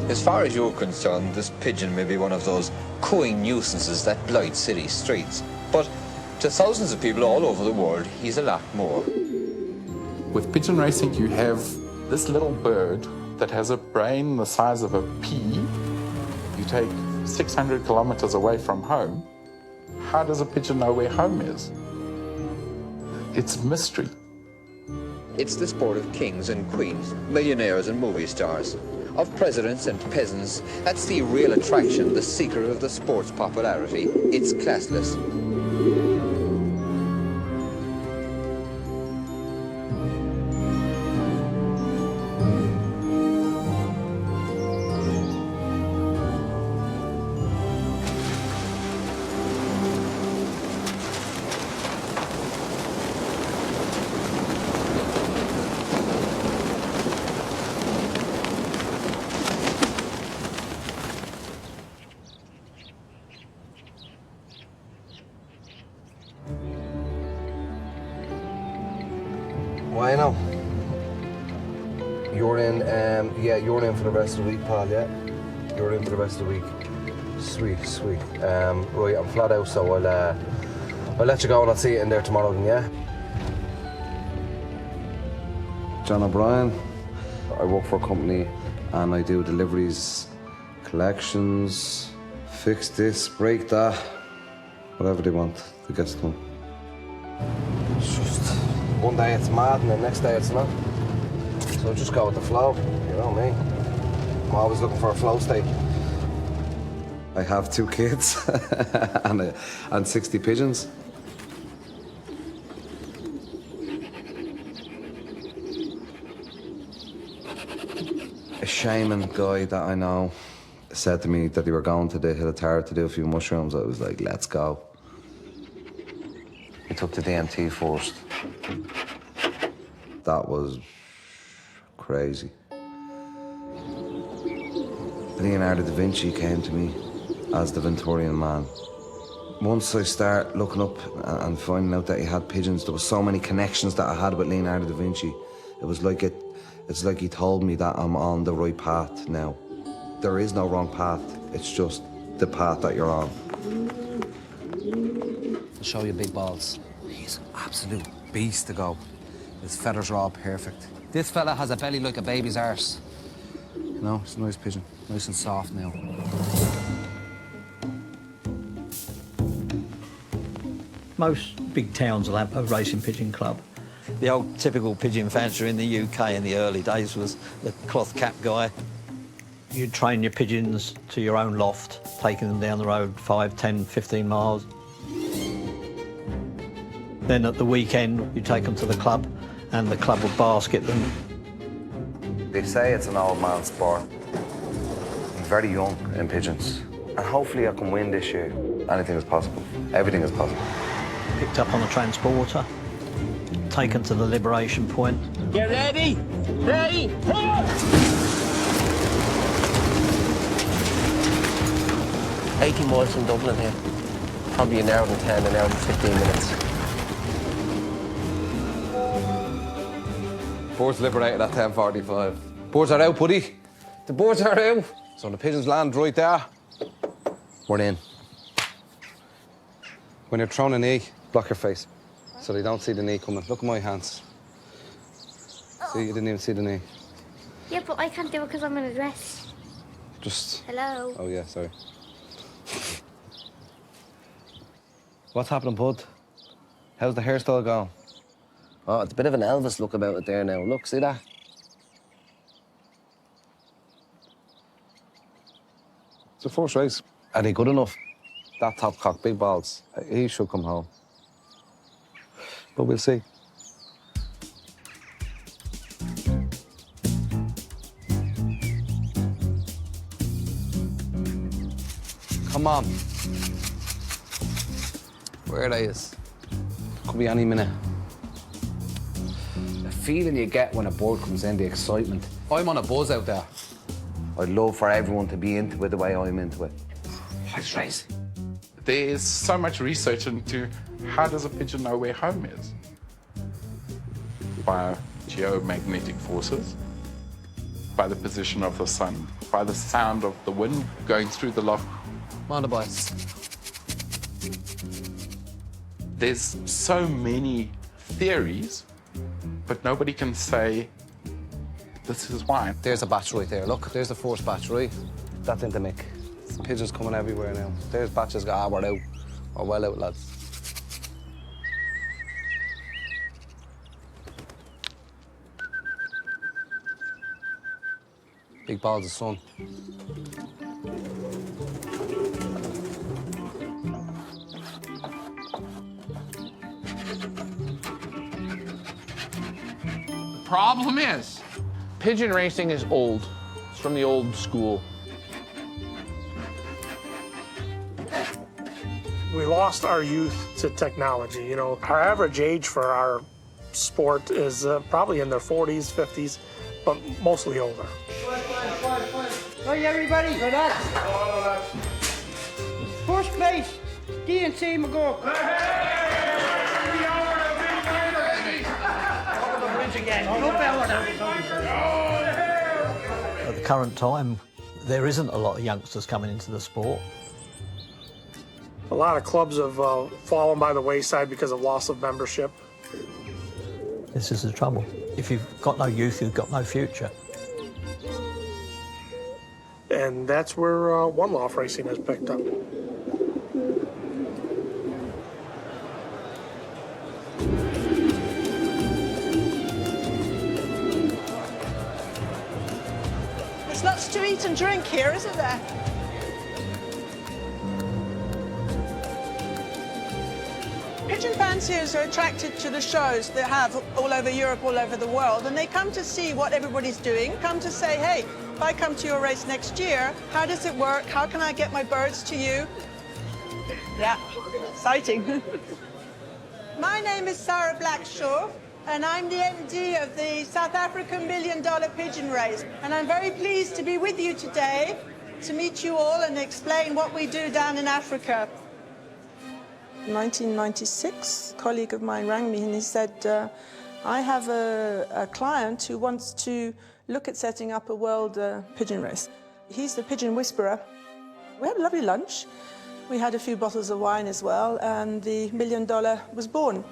As far as you're concerned, this pigeon may be one of those cooing nuisances that blight city streets. But to thousands of people all over the world, he's a lot more. With pigeon racing, you have this little bird that has a brain the size of a pea. You take 600 kilometers away from home. How does a pigeon know where home is? It's mystery. It's the sport of kings and queens, millionaires and movie stars, of presidents and peasants. That's the real attraction, the secret of the sport's popularity. It's classless. Why now? You're in, you're in for the rest of the week, pal, yeah? You're in for the rest of the week. Sweet, sweet. Right, I'm flat out, so I'll let you go and I'll see you in there tomorrow then, yeah? John O'Brien. I work for a company and I do deliveries, collections, fix this, break that, whatever they want, it gets done. It's just, one day it's mad and the next day it's not. So just go with the flow, you know me. I'm always looking for a flow state. I have 2 kids and 60 pigeons. A shaman guy that I know said to me that they were going to the Hill of Tara to do a few mushrooms. I was like, let's go. We took the DMT first. That was crazy. Leonardo da Vinci came to me as the Victorian man. Once I start looking up and finding out that he had pigeons, there were so many connections that I had with Leonardo da Vinci. It's like he told me that I'm on the right path now. There is no wrong path, it's just the path that you're on. I'll show you Big Balls. He's an absolute beast to go. His feathers are all perfect. This fella has a belly like a baby's arse. You know, it's a nice pigeon, nice and soft now. Most big towns will have a racing pigeon club. The old typical pigeon fancier in the UK in the early days was the cloth cap guy. You'd train your pigeons to your own loft, taking them down the road 5, 10, 15 miles. Then at the weekend, you take them to the club and the club would basket them. They say it's an old man's sport. I'm very young in pigeons. And hopefully I can win this year. Anything is possible. Everything is possible. Picked up on a transporter, taken to the liberation point. Get ready? Ready? 80 miles from Dublin here. Probably an hour and 10, an hour and 15 minutes. Boards liberated at 10:45. Boards are out, buddy. The boards are out. So the pigeons land right there. We're in. When you're throwing a knee, block your face so they don't see the knee coming. Look at my hands. See, you didn't even see the knee. Yeah, but I can't do it because I'm in a dress. Just... Hello. Oh, yeah, sorry. What's happening, bud? How's the hairstyle going? Oh, it's a bit of an Elvis look about it there now. Look, see that? It's a first race. Are they good enough? That top cock, Big Balls, he should come home. But we'll see. Come Come on. Where they is? Could be any minute. The feeling you get when a bird comes in, the excitement. I'm on a buzz out there. I'd love for everyone to be into it the way I'm into it. It's crazy. There's so much research into how does a pigeon know where home is? By geomagnetic forces, by the position of the sun, by the sound of the wind going through the loft. On the boys. There's so many theories, but nobody can say this is why. There's a batch right there. Look, there's the first batch, right? That's in the mick. There's pigeons coming everywhere now. There's batches. We're out. We're well out, lads. Big balls of sun. Problem is, pigeon racing is old. It's from the old school. We lost our youth to technology. You know, our average age for our sport is probably in their 40s, 50s, but mostly older. Right, everybody, relax. First place, D&C McGurk. At the current time, there isn't a lot of youngsters coming into the sport. A lot of clubs have fallen by the wayside because of loss of membership. This is the trouble. If you've got no youth, you've got no future. And that's where one-off racing has picked up. There's lots to eat and drink here, isn't there? Pigeon fanciers are attracted to the shows they have all over Europe, all over the world, and they come to see what everybody's doing, come to say, hey, if I come to your race next year, how does it work? How can I get my birds to you? Yeah, exciting. My name is Sarah Blackshaw, and I'm the MD of the South African $1 Million Pigeon Race. And I'm very pleased to be with you today to meet you all and explain what we do down in Africa. In 1996, a colleague of mine rang me and he said, I have a client who wants to look at setting up a world pigeon race. He's the pigeon whisperer. We had a lovely lunch. We had a few bottles of wine as well, and the $1 Million was born.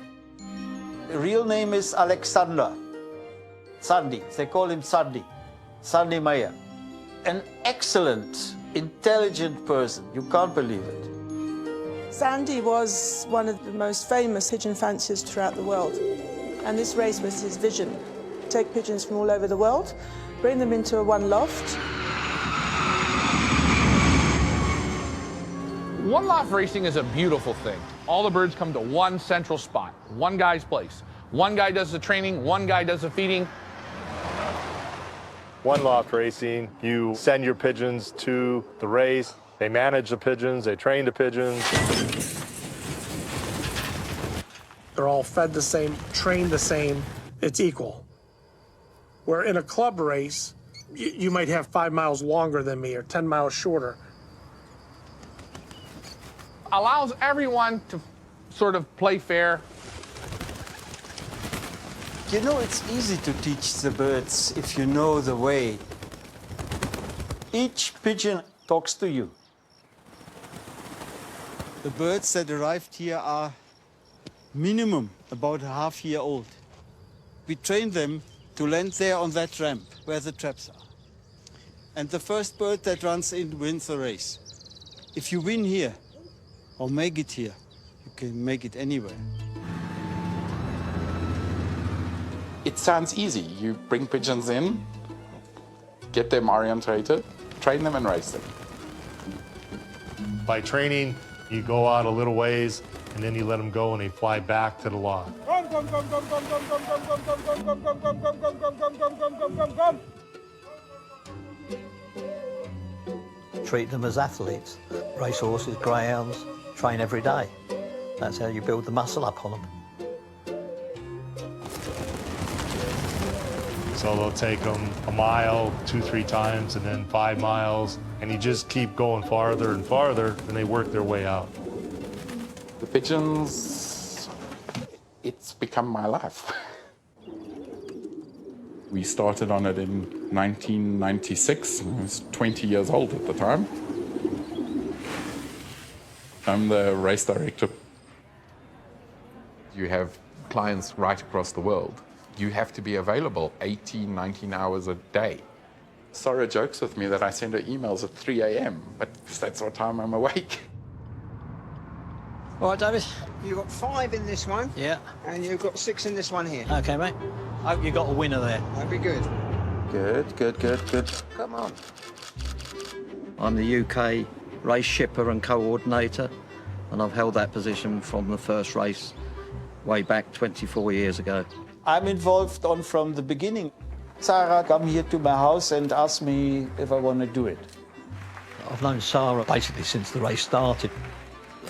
The real name is Alexander Sandy. They call him Sandy. Sandy Meyer. An excellent, intelligent person. You can't believe it. Sandy was one of the most famous pigeon fanciers throughout the world. And this race was his vision. Take pigeons from all over the world, bring them into one loft. One-off racing is a beautiful thing. All the birds come to one central spot, one guy's place. One guy does the training, one guy does the feeding. One-loft racing, you send your pigeons to the race, they manage the pigeons, they train the pigeons. They're all fed the same, trained the same, it's equal. Where in a club race, you might have 5 miles longer than me or 10 miles shorter. Allows everyone to sort of play fair. You know, it's easy to teach the birds if you know the way. Each pigeon talks to you. The birds that arrived here are minimum about a half-year old. We train them to land there on that ramp where the traps are. And the first bird that runs in wins the race. If you win here, or make it here, you can make it anywhere. It sounds easy. You bring pigeons in, get them orientated, train them and race them. By training, you go out a little ways, and then you let them go and they fly back to the lawn. Treat them as athletes. Racehorses, greyhounds, train every day. That's how you build the muscle up on them. So they'll take them a mile 2-3 times and then 5 miles, and you just keep going farther and farther, and they work their way out. The pigeons, it's become my life. We started on it in 1996. I was 20 years old at the time. I'm the race director. You have clients right across the world. You have to be available 18, 19 hours a day. Sarah jokes with me that I send her emails at 3 a.m., but that's what time I'm awake. All right, David. You've got 5 in this one. Yeah. And you've got 6 in this one here. OK, mate. Hope you got a winner there. That'd be good. Good. Come on. I'm the UK race shipper and coordinator, and I've held that position from the first race way back 24 years ago. I'm involved from the beginning. Sarah come here to my house and asked me if I want to do it. I've known Sarah basically since the race started.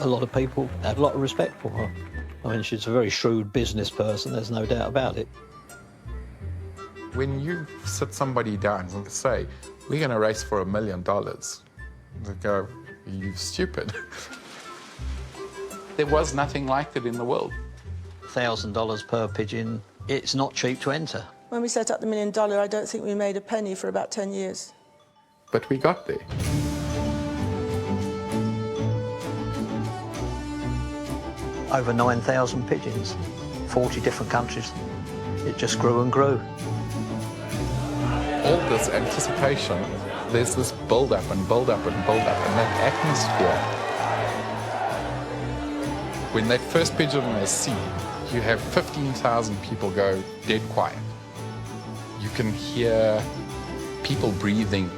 A lot of people have a lot of respect for her. I mean, she's a very shrewd business person, there's no doubt about it. When you sit somebody down and say, we're going to race for $1 million, they go, are you stupid? There was nothing like it in the world. $1,000 per pigeon. It's not cheap to enter. When we set up the $1 Million, I don't think we made a penny for about 10 years. But we got there. Over 9,000 pigeons, 40 different countries. It just grew and grew. All this anticipation, there's this build-up and build-up and build-up, and that atmosphere. When that first pigeon is seen, you have 15,000 people go dead quiet. You can hear people breathing.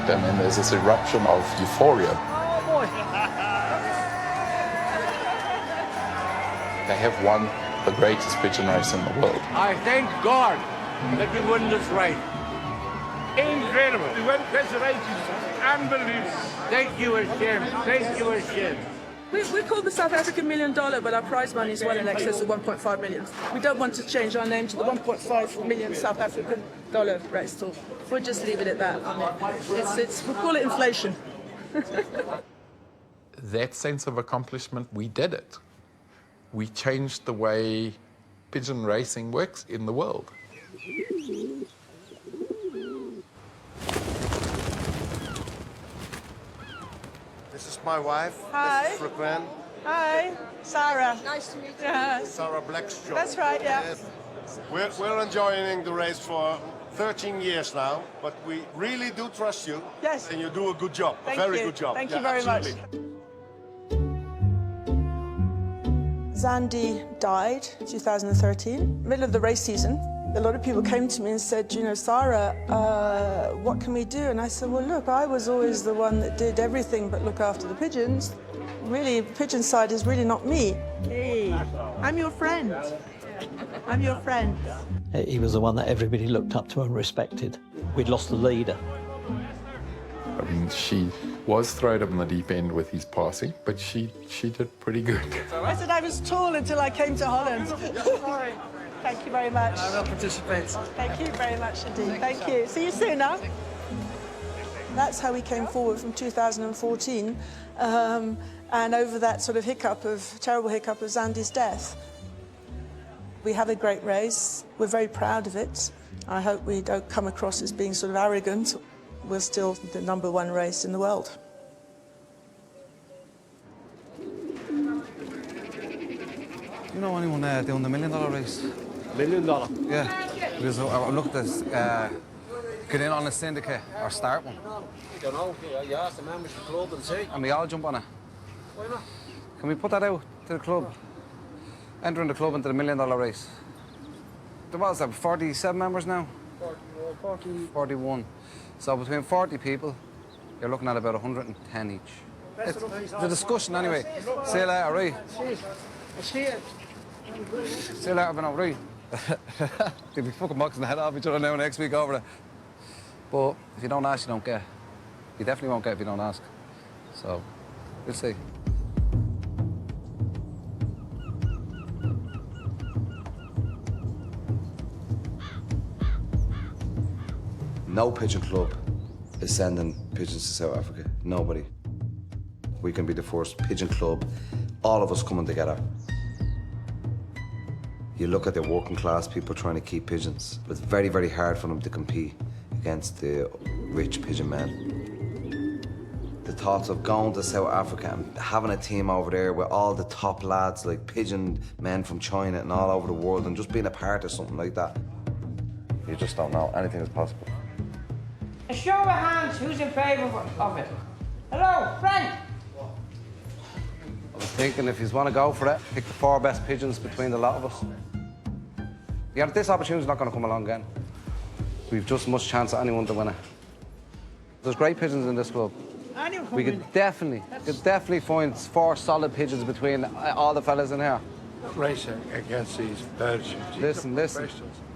And then there's this eruption of euphoria. Oh, boy. They have won the greatest pigeon race in the world. I thank God that we won this race. Incredible. We went this race is unbelievable. Thank you, Hashem. Thank you, Hashem. We call the South African $1 Million, but our prize money is well in excess of 1.5 million. We don't want to change our name to the 1.5 million South African dollar race tour. We'll just leave it at that. We'll call it inflation. That sense of accomplishment, we did it. We changed the way pigeon racing works in the world. This is my wife. Hi. This is Frequent. Hi, Sarah. Nice to meet you. Yes. Sarah Blackstone. That's right, yeah. Yes. We're enjoying the race for 13 years now, but we really do trust you. Yes. And you do a good job, Thank a very you. good job. Thank Yeah, you very absolutely. much. Zandy died in 2013, middle of the race season. A lot of people came to me and said, you know, Sarah, what can we do? And I said, well, look, I was always the one that did everything but look after the pigeons. Really, pigeon side is really not me. Hey, I'm your friend. I'm your friend. He was the one that everybody looked up to and respected. We'd lost the leader. I mean, she was thrown up in the deep end with his passing, but she did pretty good. I said I was tall until I came to Holland. Sorry. Thank you very much. I will participate. Thank you very much indeed. Thank you. See you soon now. That's how we came forward from 2014, and over that sort of terrible hiccup of Zandy's death. We have a great race. We're very proud of it. I hope we don't come across as being sort of arrogant. We're still the #1 race in the world. You know anyone doing the $1 Million race? $1 million? Yeah. Because I'm looking to get in on a syndicate or start one. I don't know. You ask the members of the club and see. And we all jump on it. Why not? Can we put that out to the club? Entering the club into the $1 Million race. There was 47 members now? 41. So between 40 people, you're looking at about 110 each. It's the discussion anyway. See you later, right? See you. See you later, Beno, right? They'll be fucking boxing the head off each other now next week over it. But if you don't ask, you don't get. You definitely won't get if you don't ask. So, we'll see. No pigeon club is sending pigeons to South Africa. Nobody. We can be the first pigeon club, all of us coming together. You look at the working class people trying to keep pigeons. It's very, very hard for them to compete against the rich pigeon men. The thoughts of going to South Africa and having a team over there with all the top lads, like pigeon men from China and all over the world, and just being a part of something like that. You just don't know. Anything is possible. A show of hands, who's in favour of it? Hello, Frank. I was thinking if you want to go for it, pick the 4 best pigeons between the lot of us. Yeah, this opportunity's not going to come along again. We've just as much chance at anyone to win it. There's great pigeons in this club. We could definitely find 4 solid pigeons between all the fellas in here. Racing against these birds. Listen.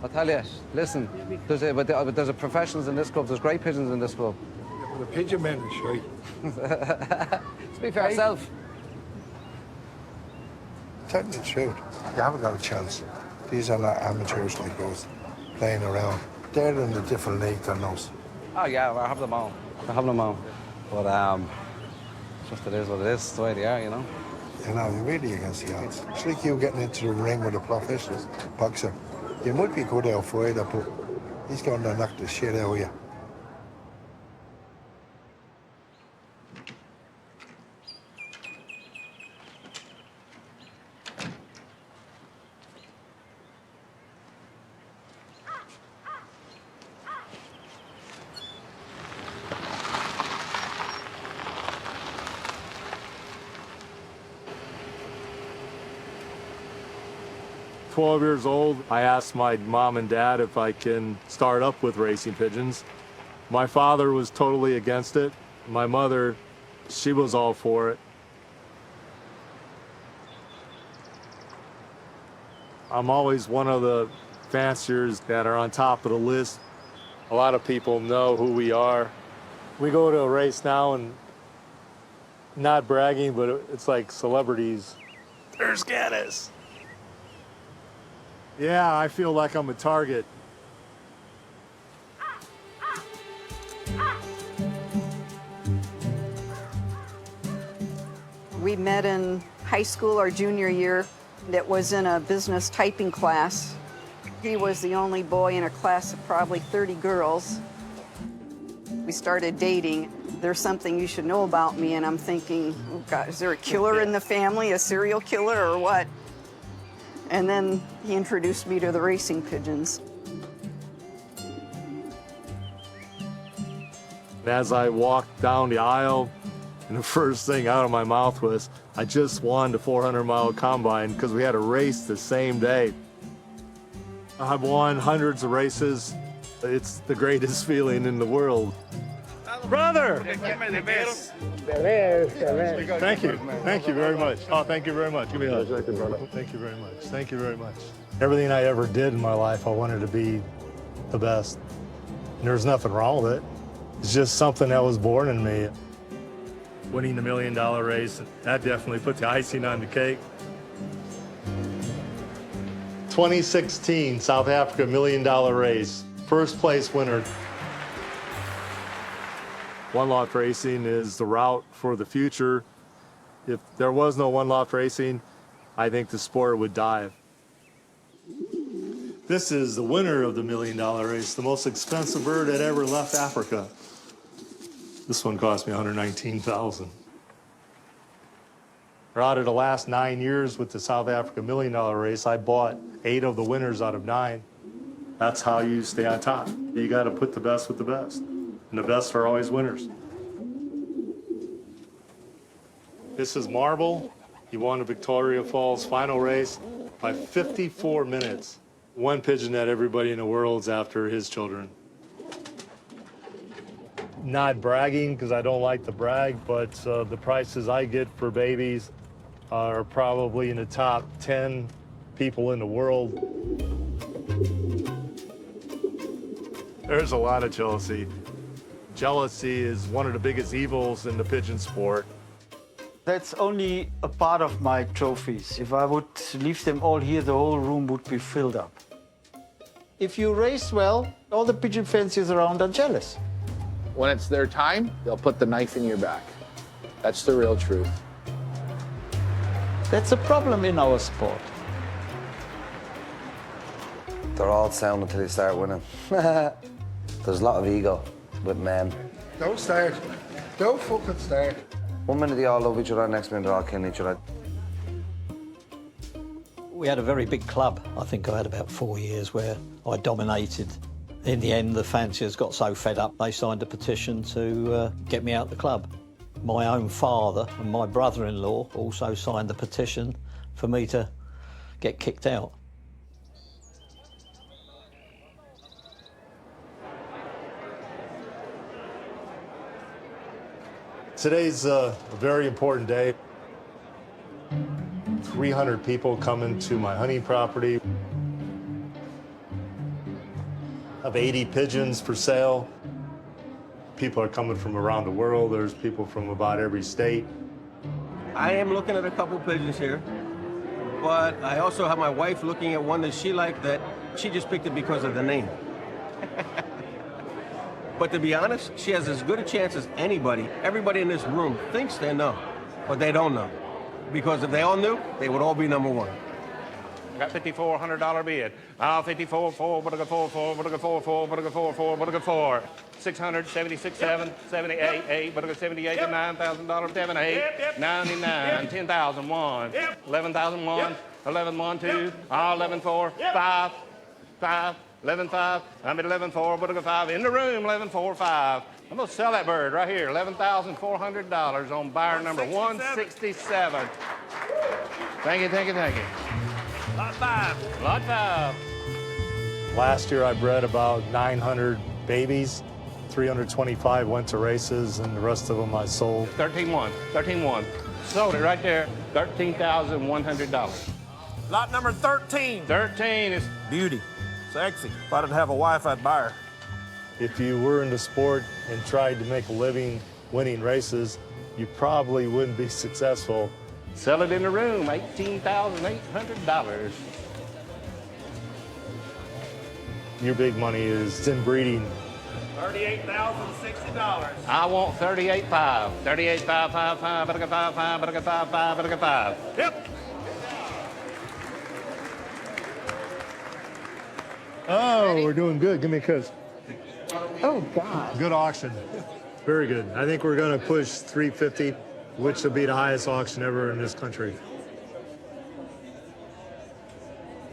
I'll tell you, listen. There's a professionals in this club. There's great pigeons in this club. Yeah, the pigeon men are shy. Speak for yourself. Tell you the truth, you haven't got a chance. These are not amateurs like us playing around. They're in a different league than us. Oh yeah, I have them all. But just it is what it is. It's the way they are, you know. You know, you're really against the odds. It's like you getting into the ring with a professional boxer. You might be good out fighter, but he's going to knock the shit out of you. At 12 years old, I asked my mom and dad if I can start up with racing pigeons. My father was totally against it. My mother, she was all for it. I'm always one of the fanciers that are on top of the list. A lot of people know who we are. We go to a race now and not bragging, but it's like celebrities. There's Gaddis. Yeah, I feel like I'm a target. We met in high school our junior year. It was in a business typing class. He was the only boy in a class of probably 30 girls. We started dating. There's something you should know about me, and I'm thinking, oh God, is there a killer in the family, a serial killer or what? And then he introduced me to the racing pigeons. As I walked down the aisle, and the first thing out of my mouth was, I just won the 400-mile combine because we had a race the same day. I've won hundreds of races. It's the greatest feeling in the world. Brother! Thank you. Thank you very much. Oh, thank you very much. Give me a hug. Thank you very much. Thank you very much. Everything I ever did in my life, I wanted to be the best. And there's nothing wrong with it. It's just something that was born in me. Winning the $1 million race, that definitely put the icing on the cake. 2016 South Africa $1 million race. First place winner. One-loft racing is the route for the future. If there was no one-loft racing, I think the sport would die. This is the winner of the $1 million race, the most expensive bird that ever left Africa. This one cost me $119,000. Out of the last 9 years with the South Africa $1 million race, I bought 8 of the winners out of 9. That's how you stay on top. You got to put the best with the best. And the best are always winners. This is Marble. He won the Victoria Falls final race by 54 minutes. One pigeon that everybody in the world's after his children. Not bragging, because I don't like to brag, but the prices I get for babies are probably in the top 10 people in the world. There's a lot of jealousy. Jealousy is one of the biggest evils in the pigeon sport. That's only a part of my trophies. If I would leave them all here, the whole room would be filled up. If you race well, all the pigeon fanciers around are jealous. When it's their time, they'll put the knife in your back. That's the real truth. That's a problem in our sport. They're all sound until they start winning. There's a lot of ego with men. Don't start. Don't fucking start. One minute they all love each other, next minute they're all killing each other. We had a very big club. I think I had about 4 years where I dominated. In the end, the fanciers got so fed up, they signed a petition to get me out the club. My own father and my brother-in-law also signed the petition for me to get kicked out. Today's a very important day. 300 people coming to my hunting property. I have 80 pigeons for sale. People are coming from around the world. There's people from about every state. I am looking at a couple pigeons here, but I also have my wife looking at one that she liked that she just picked it because of the name. But to be honest, she has as good a chance as anybody. Everybody in this room thinks they know, but they don't know. Because if they all knew, they would all be number one. Got $5,400 bid. 54, 4, but I got 4, 4, but I got 4, 4, but I got 4, 4, but I got 4. 600, 76, 7, 78, 8, but I got 78 to $9,000, 7, 8, 99, 10,001, 11,001, 11, 2, 11, 4, 5, 5, 11, 5. I'm at 11, 4, but I got 5 in the room. 11, 4, 5. I'm gonna sell that bird right here. $11,400 on buyer number 167. Thank you, thank you, thank you. Lot 5. Lot 5. Last year I bred about 900 babies. 325 went to races, and the rest of them I sold. 13-1, 13-1. Sold it right there. $13,100. Lot number 13. 13 is beauty. Sexy. If I didn't have a wife, I'd buy her. If you were in the sport and tried to make a living winning races, you probably wouldn't be successful. Sell it in the room, $18,800. Your big money is in breeding. $38,060. I want 38.5. 38.555, but I got 5.5, but I got 5.5, but I got 5. Yep. Oh, we're doing good. Give me a kiss. Oh, God. Good auction. Very good. I think we're going to push 350, which will be the highest auction ever in this country.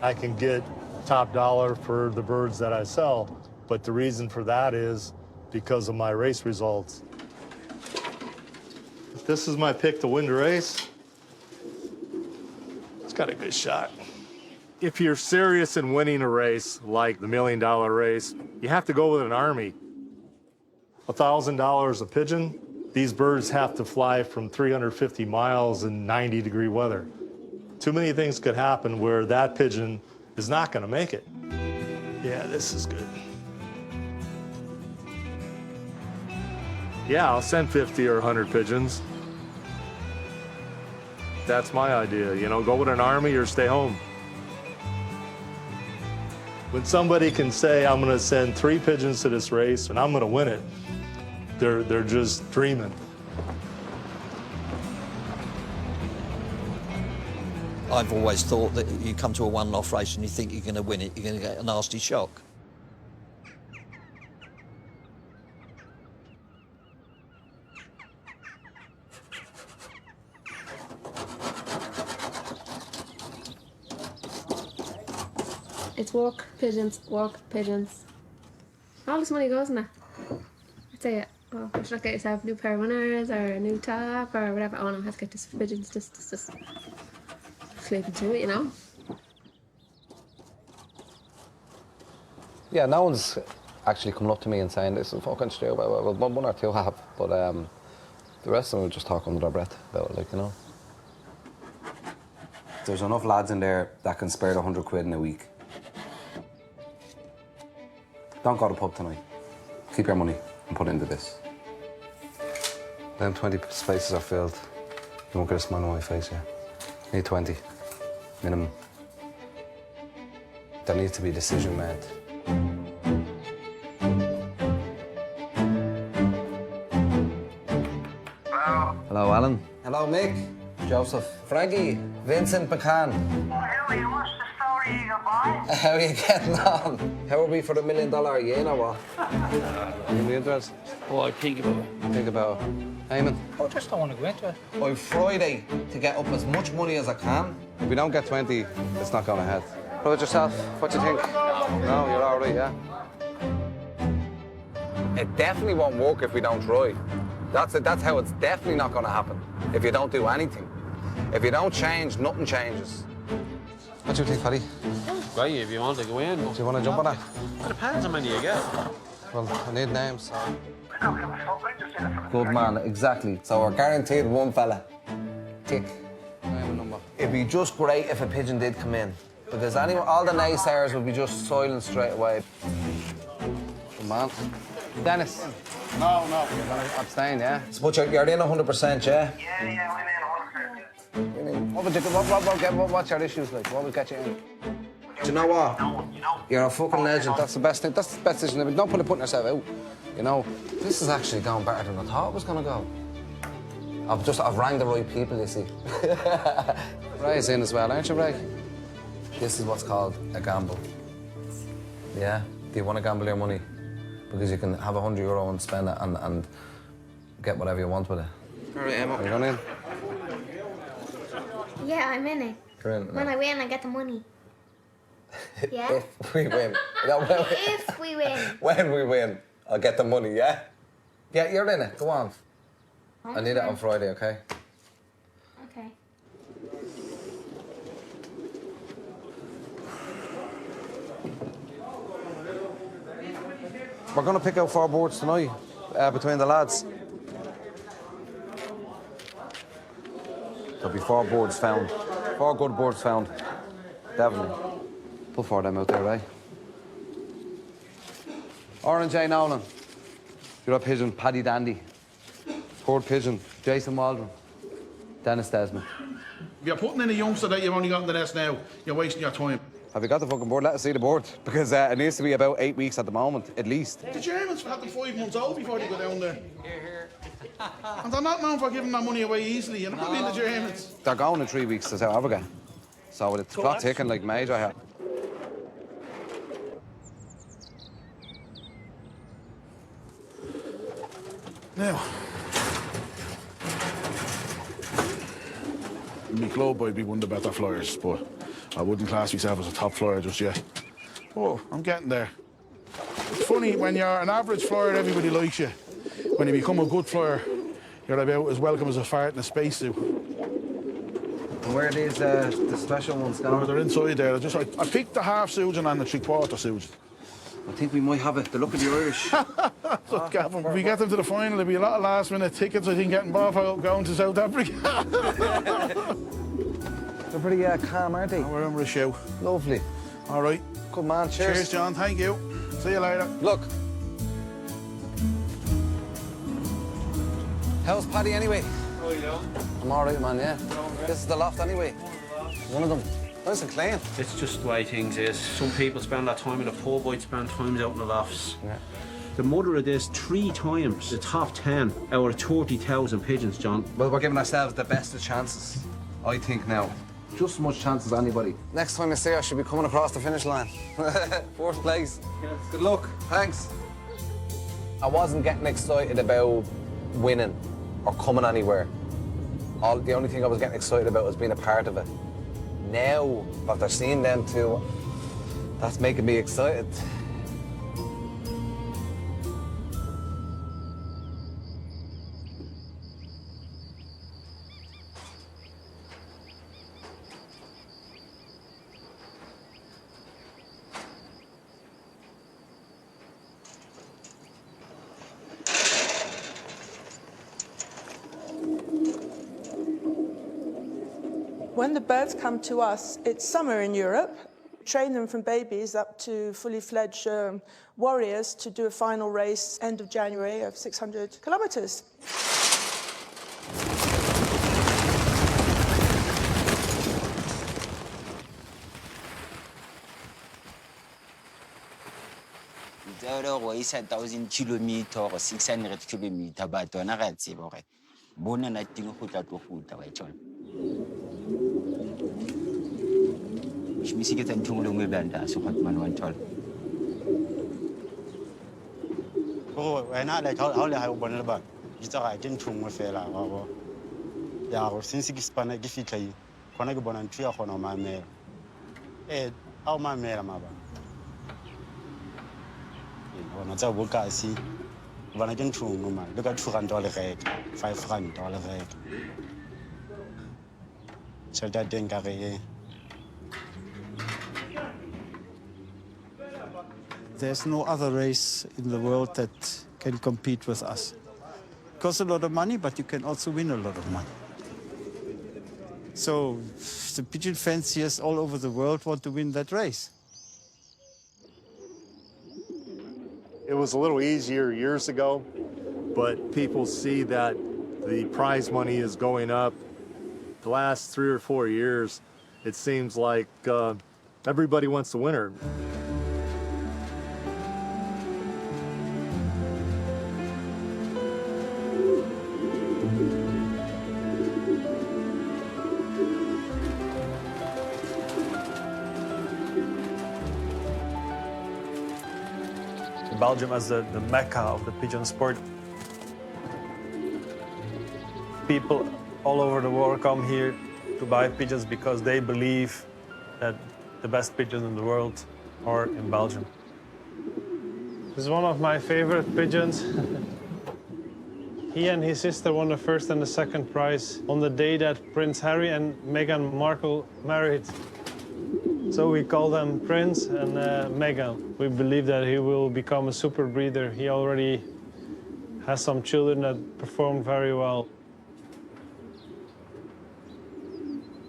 I can get top dollar for the birds that I sell, but the reason for that is because of my race results. If this is my pick to win the race, it's got a good shot. If you're serious in winning a race, like the $1 million race, you have to go with an army. $1,000 a pigeon. These birds have to fly from 350 miles in 90-degree weather. Too many things could happen where that pigeon is not going to make it. Yeah, this is good. Yeah, I'll send 50 or 100 pigeons. That's my idea, you know, go with an army or stay home. When somebody can say, I'm going to send 3 pigeons to this race and I'm going to win it, they're just dreaming. I've always thought that you come to a one-off race and you think you're going to win it, you're going to get a nasty shock. It's work, pigeons, work, pigeons. All this money goes in that. I'd say, oh, you should not get yourself a new pair of winners or a new top or whatever. Oh, no, I have to get this for pigeons, just sleep into it, you know? Yeah, no one's actually coming up to me and saying this is fucking stupid. Well, one or two have, but the rest of them are just talking under their breath about it, like, you know. There's enough lads in there that can spare the 100 quid in a week. Don't go to the pub tonight. Keep your money and put it into this. Then 20 spaces are filled. You won't get a smile on my face, yeah? Need 20. Minimum. There needs to be a decision made. Hello, Alan. Hello, Mick. Joseph. Frankie. Vincent McCann. What's the story, you boy? How are you getting on? How are we for the $1 million a yen or what? You be interested? Oh, I think about it. Think about it. Eamon? I just don't want to go into it. By Friday to get up as much money as I can. If we don't get 20, it's not going ahead. What about yourself? What do you think? No, you're all right, yeah? It definitely won't work if we don't try. That's it. That's how it's definitely not going to happen. If you don't do anything. If you don't change, nothing changes. What do you think, Paddy? Great, if you want to go in. Do you want to jump on that? It depends how many you get. Well, I need names. Good man, exactly. So we're guaranteed one fella. Tick. Name and number. It'd be just great if a pigeon did come in. Because all the naysayers would be just silent straight away. Good man. Dennis. No. You're going to abstain, yeah? But you're in 100%, yeah? Yeah, I'm in 100%. What's your issues like? What would get you in? Do you know what? You're a fucking legend. That's the best thing. That's the best decision. Don't put putting yourself out. You know, this is actually going better than I thought it was going to go. I've rang the right people, you see. Ray's in as well, aren't you, Ray? This is what's called a gamble. Yeah? Do you want to gamble your money? Because you can have €100 and spend it and get whatever you want with it. All right, Emma. Are you going in? Yeah, I'm in it. You're in. When I win, I get the money. Yeah? If we win. If we win. When we win, I'll get the money, yeah? Yeah, you're in it. Go on. I need it on Friday, okay? Okay. We're going to pick out 4 boards tonight between the lads. There'll be 4 boards found. 4 good boards found. Definitely. Put 4 of them out there, right? Orange J. Nolan. You're a pigeon. Paddy Dandy. Third pigeon. Jason Waldron. Dennis Desmond. If you're putting in a youngster that you've only got in the nest now, you're wasting your time. Have you got the fucking board? Let us see the board. Because it needs to be about 8 weeks at the moment, at least. The Germans have them 5 months old before they go down there. And they're not known for giving that money away easily. You're not being the Germans. They're going in 3 weeks to South Africa. So it's got ticking like major here. Now, in my club, I'd be one of the better flyers, but I wouldn't class myself as a top flyer just yet. Oh, I'm getting there. It's funny, when you're an average flyer, everybody likes you. When you become a good flyer, you're about as welcome as a fart in a spacesuit. And where are these the special ones going? Oh, they're inside there. I picked the half Susan and the 3/4 Susan. I think we might have it. The look of the Irish. Look, Gavin, if we get them to the final, there'll be a lot of last-minute tickets, I think, getting bought for going to South Africa. They're pretty calm, aren't they? We're in with a show. Lovely. All right. Good man. Cheers. Cheers, John. Thank you. See you later. Look. How's Paddy anyway? How you doing? I'm all right, man, yeah. This is the loft anyway. One of them. Nice and clean. It's just the way things is. Some people spend that time in the pub, I'd spend times out in the lofts. Yeah. The mother of this 3 times the top 10 out of 30,000 pigeons, John. Well, we're giving ourselves the best of chances, I think now. Just as much chance as anybody. Next time I see her, I should be coming across the finish line. 4th place. Good luck. Thanks. I wasn't getting excited about winning or coming anywhere. The only thing I was getting excited about was being a part of it. Now, after seeing them two, that's making me excited. When the birds come to us, it's summer in Europe. train them from babies up to fully fledged warriors to do a final race end of January of 600 kilometers. Or 1,000 kilometers or 600 kilometers, but on a red sea, okay. Bona na ting go tla tlo futa wa tsona. Shmisi ke tantho mo lengwe banda se khot man wan tol. Oh, wena le ha le ha o bona le bana. Ditsa ga ke ntho nngwe fela ga go. Ya go since ke spana ke fitla yi. Khona ke bona ntho ya gona o mamela. Ha o mamela maba. Bona tsa bokasi. Bana ke ntho nngwe man. Le ka 200 wa le reka, 500 wa le reka. Tšhelete ya teng ka re There's no other race in the world that can compete with us. It costs a lot of money, but you can also win a lot of money. So the pigeon fanciers all over the world want to win that race. It was a little easier years ago, but people see that the prize money is going up. The last 3 or 4 years, it seems like everybody wants the winner. Belgium as the mecca of the pigeon sport. People all over the world come here to buy pigeons because they believe that the best pigeons in the world are in Belgium. This is one of my favorite pigeons. He and his sister won the first and the second prize on the day that Prince Harry and Meghan Markle married. So we call them Prince and Meghan. We believe that he will become a super breeder. He already has some children that perform very well.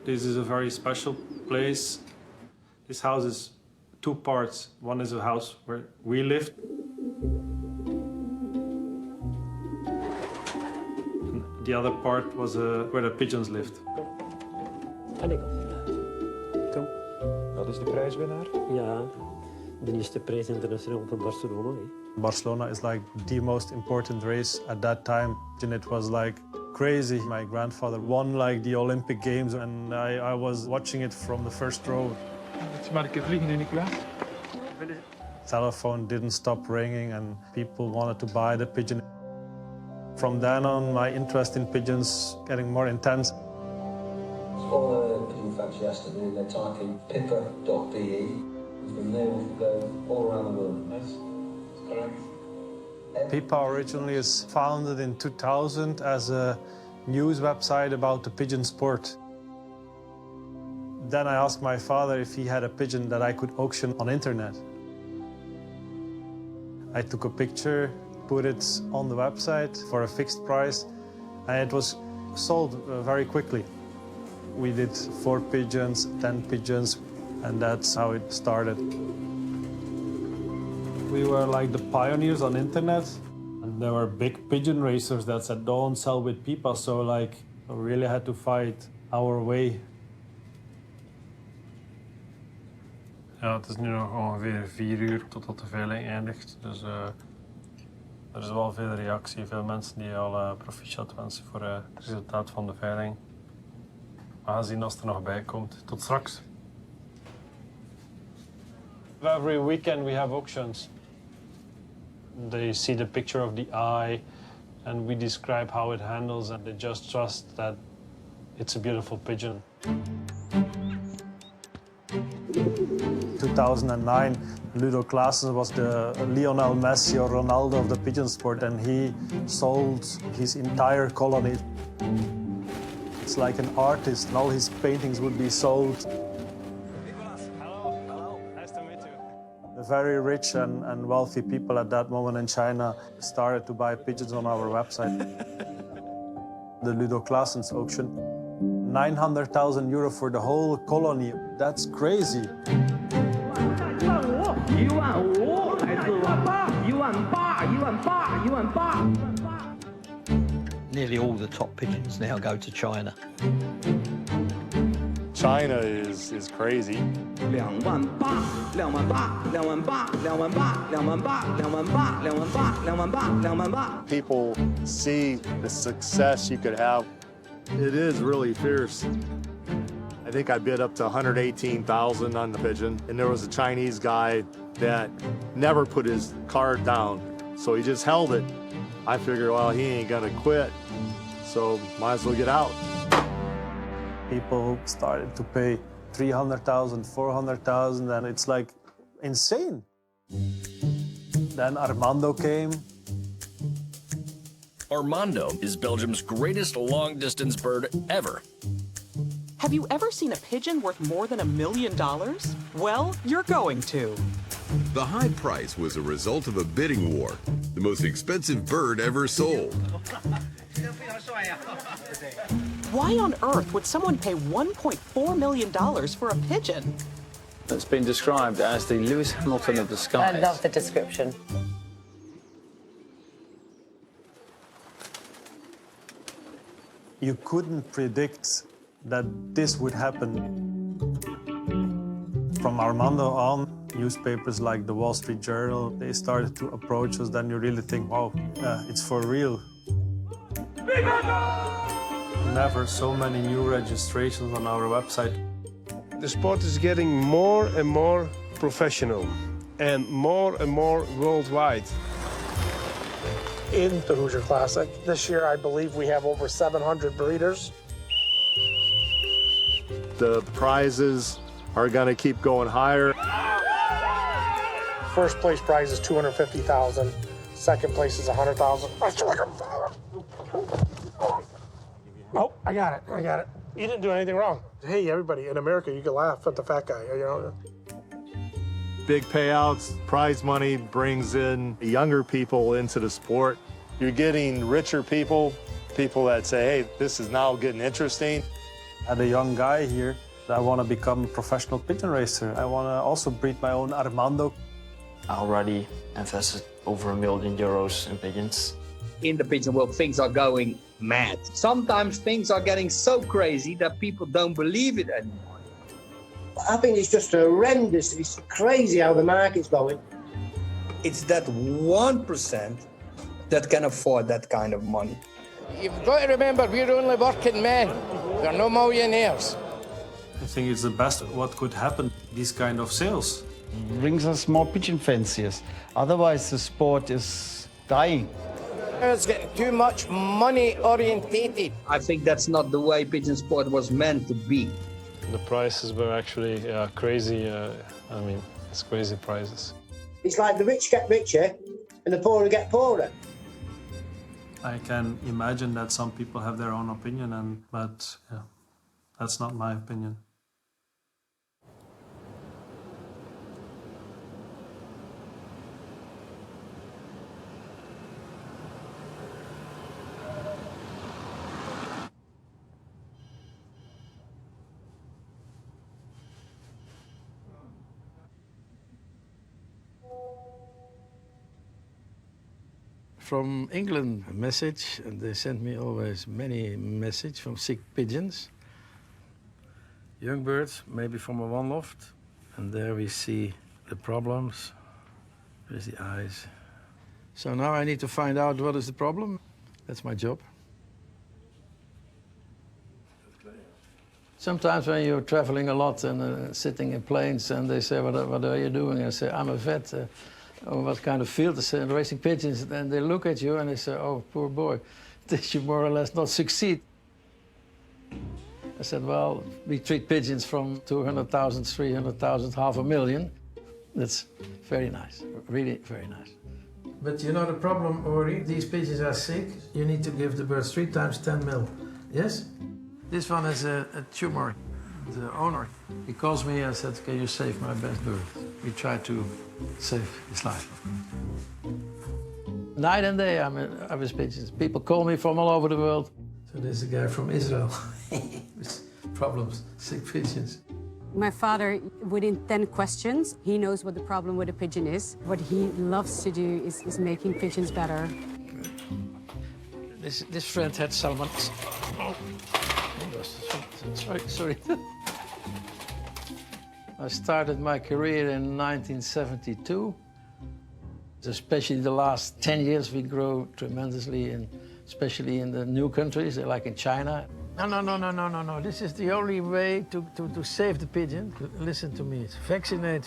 This is a very special place. This house is 2 parts. One is a house where we lived. And the other part was where the pigeons lived. Wat is de prijswinnaar? Ja, de eerste prijs internationaal van Barcelona. Barcelona is like the most important race at that time, and it was like crazy. My grandfather won like the Olympic Games, and I was watching it from the first row. Telephone didn't stop ringing, and people wanted to buy the pigeon. From then on, my interest in pigeons getting more intense. All the pigeon factory has to do, they type in pippa.be, and from there we can go all around the world. That's correct. Pippa originally is founded in 2000 as a news website about the pigeon sport. Then I asked my father if he had a pigeon that I could auction on internet. I took a picture, put it on the website for a fixed price, and it was sold very quickly. We did 4 pigeons, 10 pigeons, and that's how it started. We were like the pioneers on internet, and there were big pigeon racers that said don't sell with Pippa, so like we really had to fight our way. Ja, het is nu nog ongeveer 4 uur totdat de veiling eindigt, dus er is wel veel reactie, veel mensen die al proficiat wensen voor het resultaat van de veiling. We gaan zien als het er nog bij komt. Tot straks. Every weekend we have auctions. They see the picture of the eye and we describe how it handles and they just trust that it's a beautiful pigeon. 2009, Ludo Klaassen was the Lionel Messi or Ronaldo of the pigeon sport, and he sold his entire colony. It's like an artist, and all his paintings would be sold. The very rich and wealthy people at that moment in China started to buy pigeons on our website. The Ludo Klaassen's auction, €900,000 for the whole colony. That's crazy. Nearly all the top pigeons now go to China. China is crazy. People see the success you could have. It is really fierce. I think I bid up to 118,000 on the pigeon, and there was a Chinese guy that never put his card down, so he just held it. I figured, well, he ain't gonna quit, so might as well get out. People started to pay 300,000, 400,000, and it's like insane. Then Armando came. Armando is Belgium's greatest long-distance bird ever. Have you ever seen a pigeon worth more than $1 million? Well, you're going to. The high price was a result of a bidding war, the most expensive bird ever sold. Why on earth would someone pay $1.4 million for a pigeon? It's been described as the Lewis Hamilton of the skies. I love the description. You couldn't predict that this would happen. From Armando on, newspapers like the Wall Street Journal, they started to approach us. Then you really think, wow, it's for real. Never so many new registrations on our website. The sport is getting more and more professional and more worldwide. In the Hoosier Classic, this year I believe we have over 700 breeders. The prizes are gonna keep going higher. First place prize is $250,000. Second place is $100,000. Oh, I got it. You didn't do anything wrong. Hey, everybody, in America, you can laugh at the fat guy, you know? Big payouts, prize money brings in younger people into the sport. You're getting richer people that say, hey, this is now getting interesting. I had a young guy here. I want to become a professional pigeon racer. I want to also breed my own Armando. I already invested over €1 million in pigeons. In the pigeon world, things are going mad. Sometimes things are getting so crazy that people don't believe it anymore. I think it's just horrendous. It's crazy how the market's going. It's that 1% that can afford that kind of money. You've got to remember, we're only working men. We're no millionaires. I think it's the best what could happen, these kind of sales. Brings us more pigeon fanciers. Otherwise, the sport is dying. It's getting too much money orientated. I think that's not the way pigeon sport was meant to be. The prices were actually crazy. I mean, it's crazy prices. It's like the rich get richer and the poorer get poorer. I can imagine that some people have their own opinion, but yeah, that's not my opinion. From England, a message, and they sent me always many messages from sick pigeons. Young birds, maybe from a one loft, and there we see the problems. There's the eyes. So now I need to find out what is the problem. That's my job. Sometimes when you're traveling a lot and sitting in planes and they say, what are you doing? I say, I'm a vet. Oh, what kind of field? They say, racing pigeons. And they look at you and they say, oh, poor boy, did you more or less not succeed? I said, well, we treat pigeons from 200,000, 300,000, 500,000. That's very nice, really very nice. But you know the problem, Ori? These pigeons are sick. You need to give the birds 3 times 10 mil. Yes? This one has a tumor. The owner, he calls me and said, can you save my best bird? We try to save his life. Night and day I'm with pigeons. People call me from all over the world. So there's a guy from Israel with problems, sick pigeons. My father, within 10 questions, he knows what the problem with a pigeon is. What he loves to do is making pigeons better. This friend had salmon. Oh, sorry. I started my career in 1972. Especially the last 10 years, we grow tremendously, especially in the new countries, like in China. No. This is the only way to save the pigeon. Listen to me. It's vaccinate.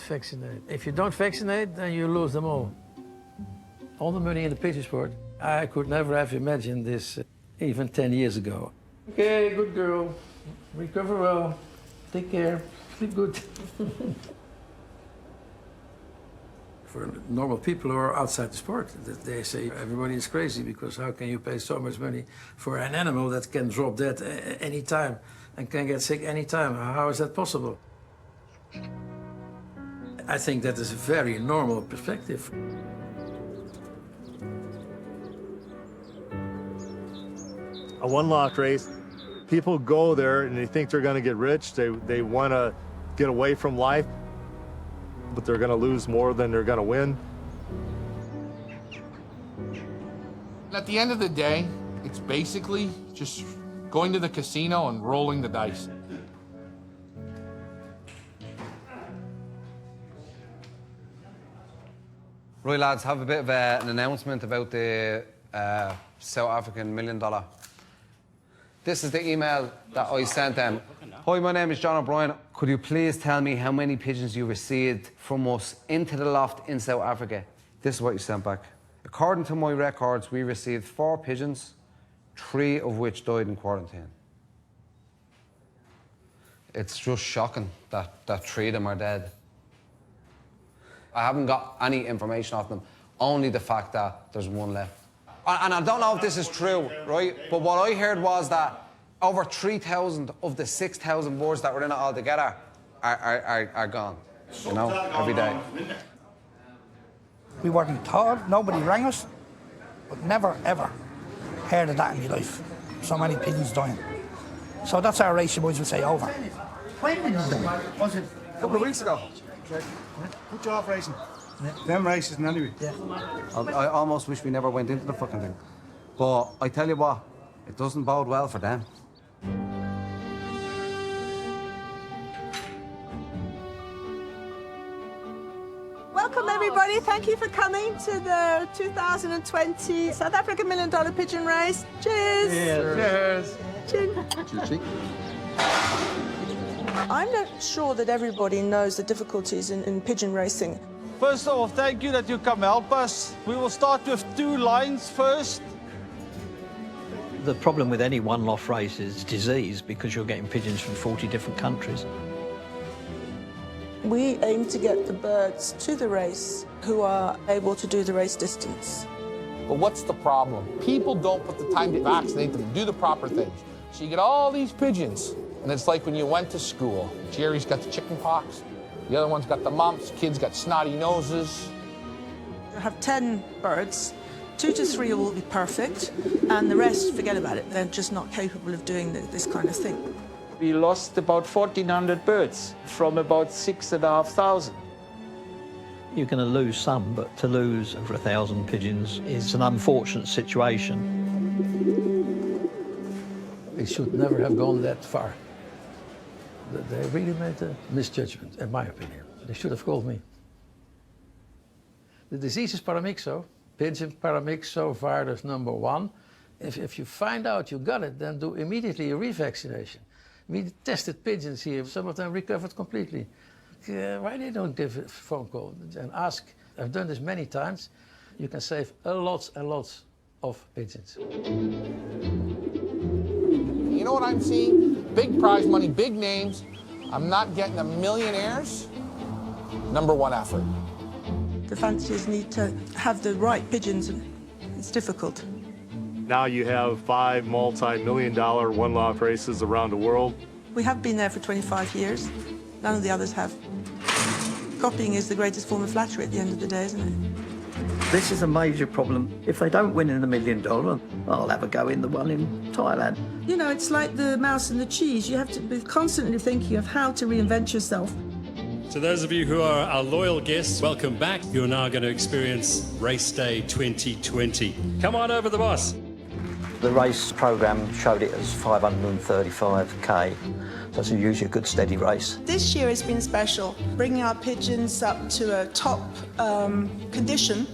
If you don't vaccinate, then you lose them all. All the money in the pigeon sport. I could never have imagined this even 10 years ago. Okay, good girl. Recover well. Take care. Sleep good. For normal people who are outside the sport, they say everybody is crazy because how can you pay so much money for an animal that can drop dead any time and can get sick any time? How is that possible? I think that is a very normal perspective. A one-lot race, people go there and they think they're going to get rich. They want to get away from life, but they're going to lose more than they're going to win. At the end of the day, it's basically just going to the casino and rolling the dice. Right, lads, have a bit of an announcement about the South African $1 million. This is the email that I sent them. Hi, my name is John O'Brien. Could you please tell me how many pigeons you received from us into the loft in South Africa? This is what you sent back. According to my records, we received 4 pigeons, 3 of which died in quarantine. It's just shocking that 3 of them are dead. I haven't got any information off them, only the fact that there's 1 left. And I don't know if this is true, right? But what I heard was that over 3,000 of the 6,000 birds that were in it altogether are gone, you know, every day. We weren't told, nobody rang us, but never, ever heard of that in my life. So many pigeons dying. So that's our race, you boys would say, over. When did you die? Was it a couple of weeks ago? Good job racing. Them races anyway. Yeah. I almost wish we never went into the fucking thing. But I tell you what, it doesn't bode well for them. Welcome, everybody. Thank you for coming to the 2020 South African $1 Million Pigeon Race. Cheers. Cheers. I'm not sure that everybody knows the difficulties in pigeon racing. First of all, thank you that you come help us. We will start with 2 lines first. The problem with any one-off race is disease because you're getting pigeons from 40 different countries. We aim to get the birds to the race who are able to do the race distance. But what's the problem? People don't put the time to vaccinate them, do the proper things. So you get all these pigeons, and it's like when you went to school. Jerry's got the chicken pox, the other one's got the mumps, kids got snotty noses. You have 10 birds, 2 to 3 will be perfect, and the rest, forget about it. They're just not capable of doing this kind of thing. We lost about 1,400 birds from about 6,500. You're going to lose some, but to lose over 1,000 pigeons is an unfortunate situation. They should never have gone that far. They really made a misjudgment, in my opinion. They should have called me. The disease is paramyxo. Pigeon paramyxo virus #1. If you find out you got it, then do immediately a revaccination. We tested pigeons here. Some of them recovered completely. Why they don't give a phone call and ask? I've done this many times. You can save a lot and lots of pigeons. You know what I'm seeing? Big prize money, big names. I'm not getting the millionaires. #1 effort. The fanciers need to have the right pigeons, and it's difficult. Now you have 5 multi-million-dollar one-lot races around the world. We have been there for 25 years. None of the others have. Copying is the greatest form of flattery at the end of the day, isn't it? This is a major problem. If they don't win in the $1 million, I'll have a go in the one in Thailand. You know, it's like the mouse and the cheese. You have to be constantly thinking of how to reinvent yourself. To those of you who are our loyal guests, welcome back. You're now going to experience Race Day 2020. Come on over the boss. The race programme showed it as 535k, so it's usually a good steady race. This year has been special, bringing our pigeons up to a top condition.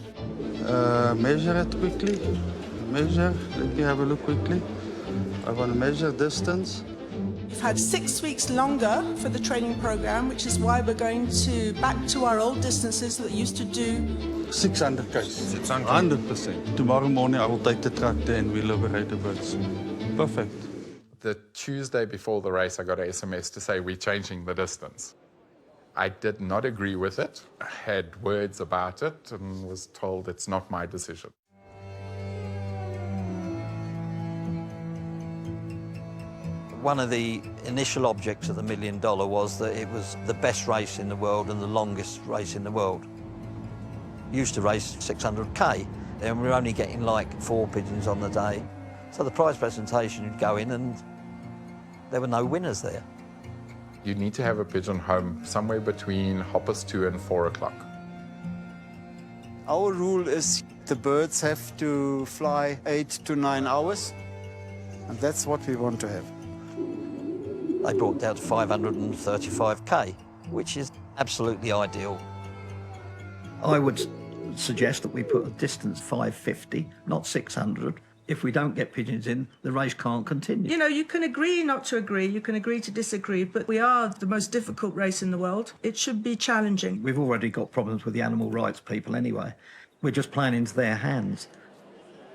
Measure it quickly. Measure. Let me have a look quickly. I want to measure distance. We've had 6 weeks longer for the training program, which is why we're going back to our old distances that we used to do. 600 k's. 600. 100%. Tomorrow morning I will take the tractor and we'll liberate the birds. Perfect. The Tuesday before the race, I got an SMS to say we're changing the distance. I did not agree with it. I had words about it and was told it's not my decision. One of the initial objects of the $1 million was that it was the best race in the world and the longest race in the world. Used to race 600k, and we were only getting like 4 pigeons on the day. So the prize presentation, you'd go in and there were no winners there. You need to have a pigeon home somewhere between 2:30 and 4 o'clock. Our rule is the birds have to fly 8 to 9 hours, and that's what we want to have. They brought down to 535k, which is absolutely ideal. I would suggest that we put a distance 550, not 600. If we don't get pigeons in, the race can't continue. You know, you can agree not to agree, you can agree to disagree, but we are the most difficult race in the world. It should be challenging. We've already got problems with the animal rights people anyway. We're just playing into their hands.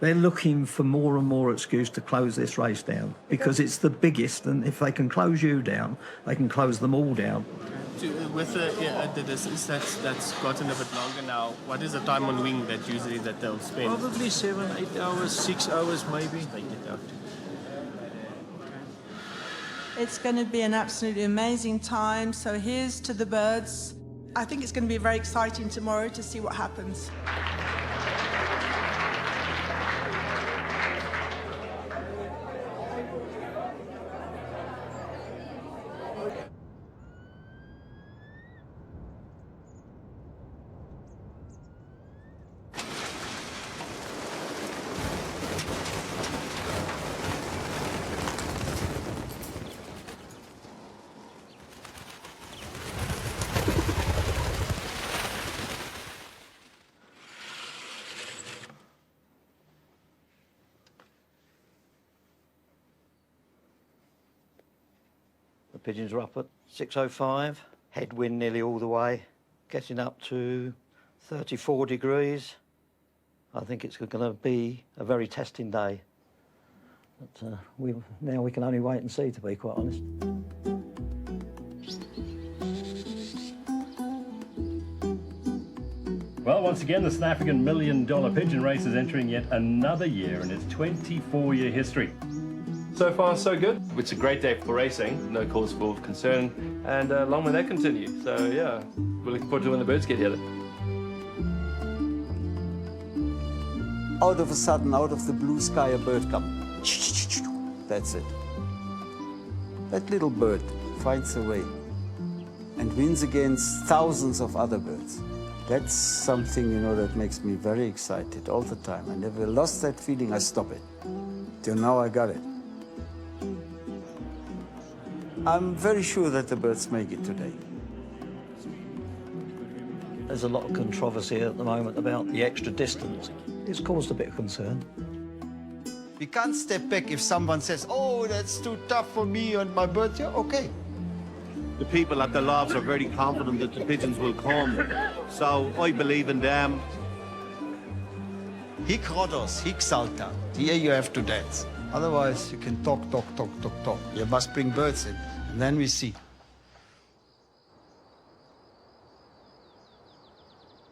They're looking for more and more excuse to close this race down because it's the biggest, and if they can close you down, they can close them all down. With the distance that's gotten a bit longer now, what is the time on wing that usually that they'll spend? Probably 7, 8 hours, 6 hours maybe. They get out. It's going to be an absolutely amazing time, so here's to the birds. I think it's going to be very exciting tomorrow to see what happens. The pigeons are up at 6:05, headwind nearly all the way, getting up to 34 degrees. I think it's going to be a very testing day. But now we can only wait and see, to be quite honest. Well, once again, the South African $1 million pigeon race is entering yet another year in its 24-year history. So far, so good. It's a great day for racing, no cause for concern, and long may that continue. So, yeah, we're looking forward to when the birds get here. Out of a sudden, out of the blue sky, a bird comes. That's it. That little bird finds a way and wins against thousands of other birds. That's something, you know, that makes me very excited all the time. I never lost that feeling. I stop it. Till now, I got it. I'm very sure that the birds make it today. There's a lot of controversy at the moment about the extra distance. It's caused a bit of concern. We can't step back if someone says, oh, that's too tough for me and my birds. Yeah, okay. The people at the lofts are very confident that the pigeons will come. So I believe in them. Hic rodos, hic salta. Here you have to dance. Otherwise, you can talk. You must bring birds in, and then we see.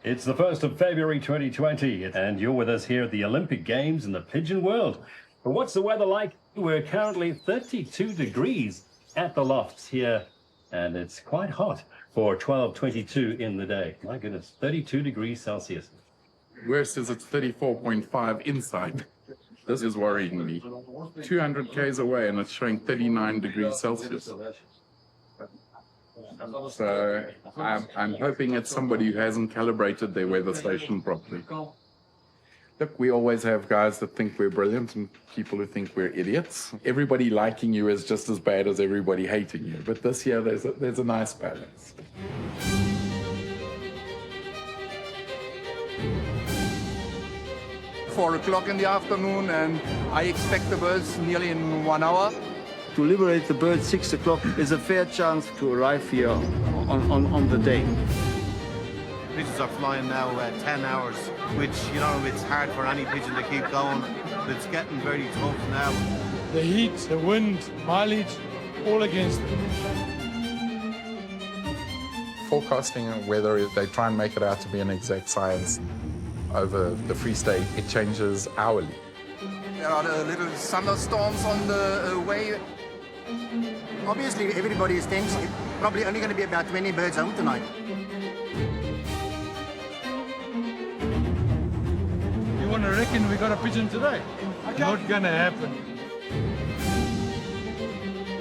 It's the 1st of February 2020, and you're with us here at the Olympic Games in the pigeon world. But what's the weather like? We're currently 32 degrees at the lofts here, and it's quite hot for 12:22 in the day. My goodness, 32 degrees Celsius. Worst is it's 34.5 inside. This is worrying me. 200 k's away and it's showing 39 degrees Celsius. So I'm hoping it's somebody who hasn't calibrated their weather station properly. Look, we always have guys that think we're brilliant and people who think we're idiots. Everybody liking you is just as bad as everybody hating you. But this year there's a nice balance. Four o'clock in the afternoon, and I expect the birds nearly in 1 hour. To liberate the birds 6 o'clock is a fair chance to arrive here on the day. Pigeons are flying now 10 hours, which, you know, it's hard for any pigeon to keep going. It's getting very tough now. The heat, the wind, mileage, all against it. Forecasting weather, they try and make it out to be an exact science. Over the Free State, it changes hourly. There are little thunderstorms on the way. Obviously, everybody thinks it's probably only going to be about 20 birds home tonight. You want to reckon we got a pigeon today? Not gonna happen.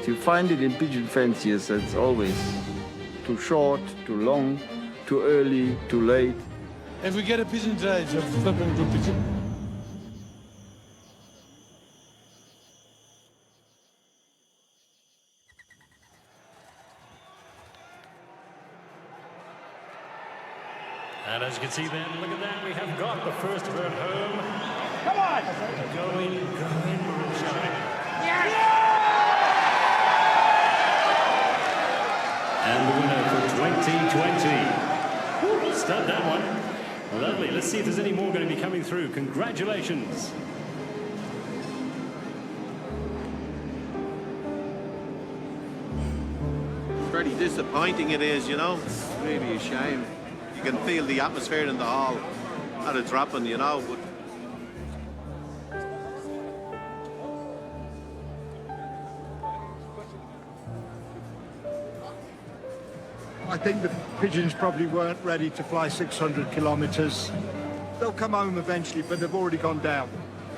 You find it in pigeon fanciers, it's always too short, too long, too early, too late. If we get a pigeon today, it's a flipping good pigeon. And as you can see then, look at that, we have got the first bird home. Come on! Going, Moonshine. Yes! And the winner for 2020. Woo, stud that one. Lovely. Let's see if there's any more going to be coming through. Congratulations. Pretty disappointing it is, you know. It's really a shame. You can feel the atmosphere in the hall at a dropping, you know. But I think the pigeons probably weren't ready to fly 600 kilometres. They'll come home eventually, but they've already gone down.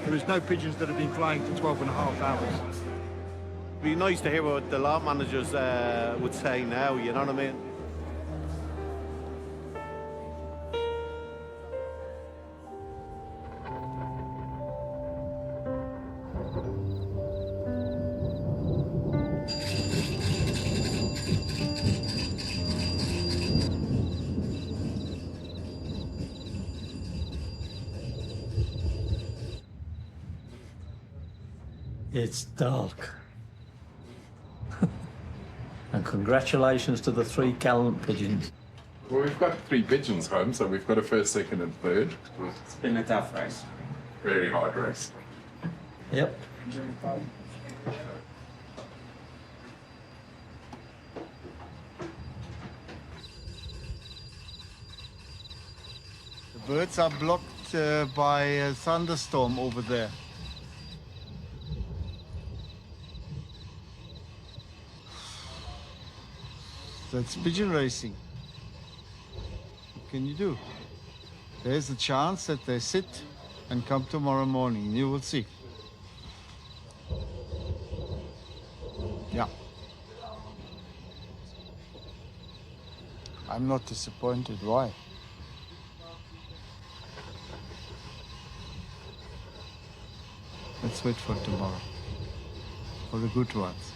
There is no pigeons that have been flying for 12 and a half hours. it'd be nice to hear what the lot managers would say now, you know what I mean? It's dark. And congratulations to the 3 gallant pigeons. Well, we've got 3 pigeons home, so we've got a first, second, and third. It's been a tough race. Very hard race. Yep. The birds are blocked by a thunderstorm over there. That's pigeon racing. What can you do? There's a chance that they sit and come tomorrow morning. You will see. Yeah. I'm not disappointed. Why? Let's wait for tomorrow. For the good ones.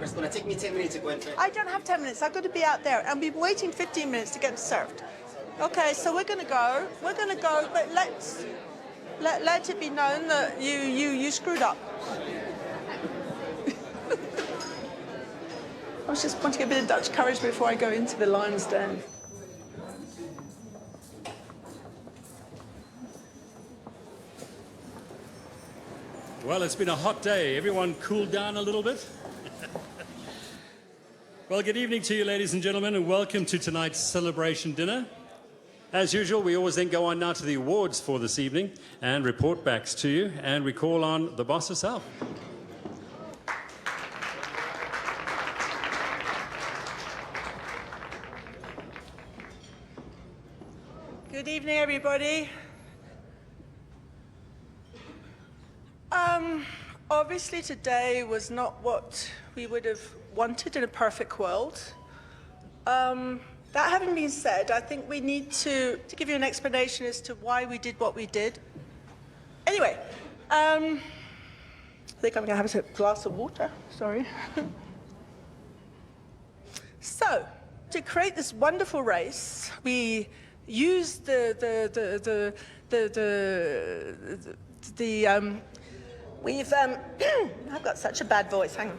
It's going to take me 10 minutes to go and I don't have 10 minutes. I've got to be out there. I've been waiting 15 minutes to get served. Okay, so we're going to go. We're going to go, but let it be known that you screwed up. I was just wanting a bit of Dutch courage before I go into the lion's den. Well, it's been a hot day. Everyone cooled down a little bit? Well, good evening to you, ladies and gentlemen, and welcome to tonight's celebration dinner. As usual, we always then go on now to the awards for this evening and report backs to you, and we call on the boss herself. everybody. Obviously today was not what we would have wanted in a perfect world. That having been said, I think we need to give you an explanation as to why we did what we did. Anyway, I think I'm gonna have a glass of water, sorry. So, to create this wonderful race, we used I've got such a bad voice, hang on.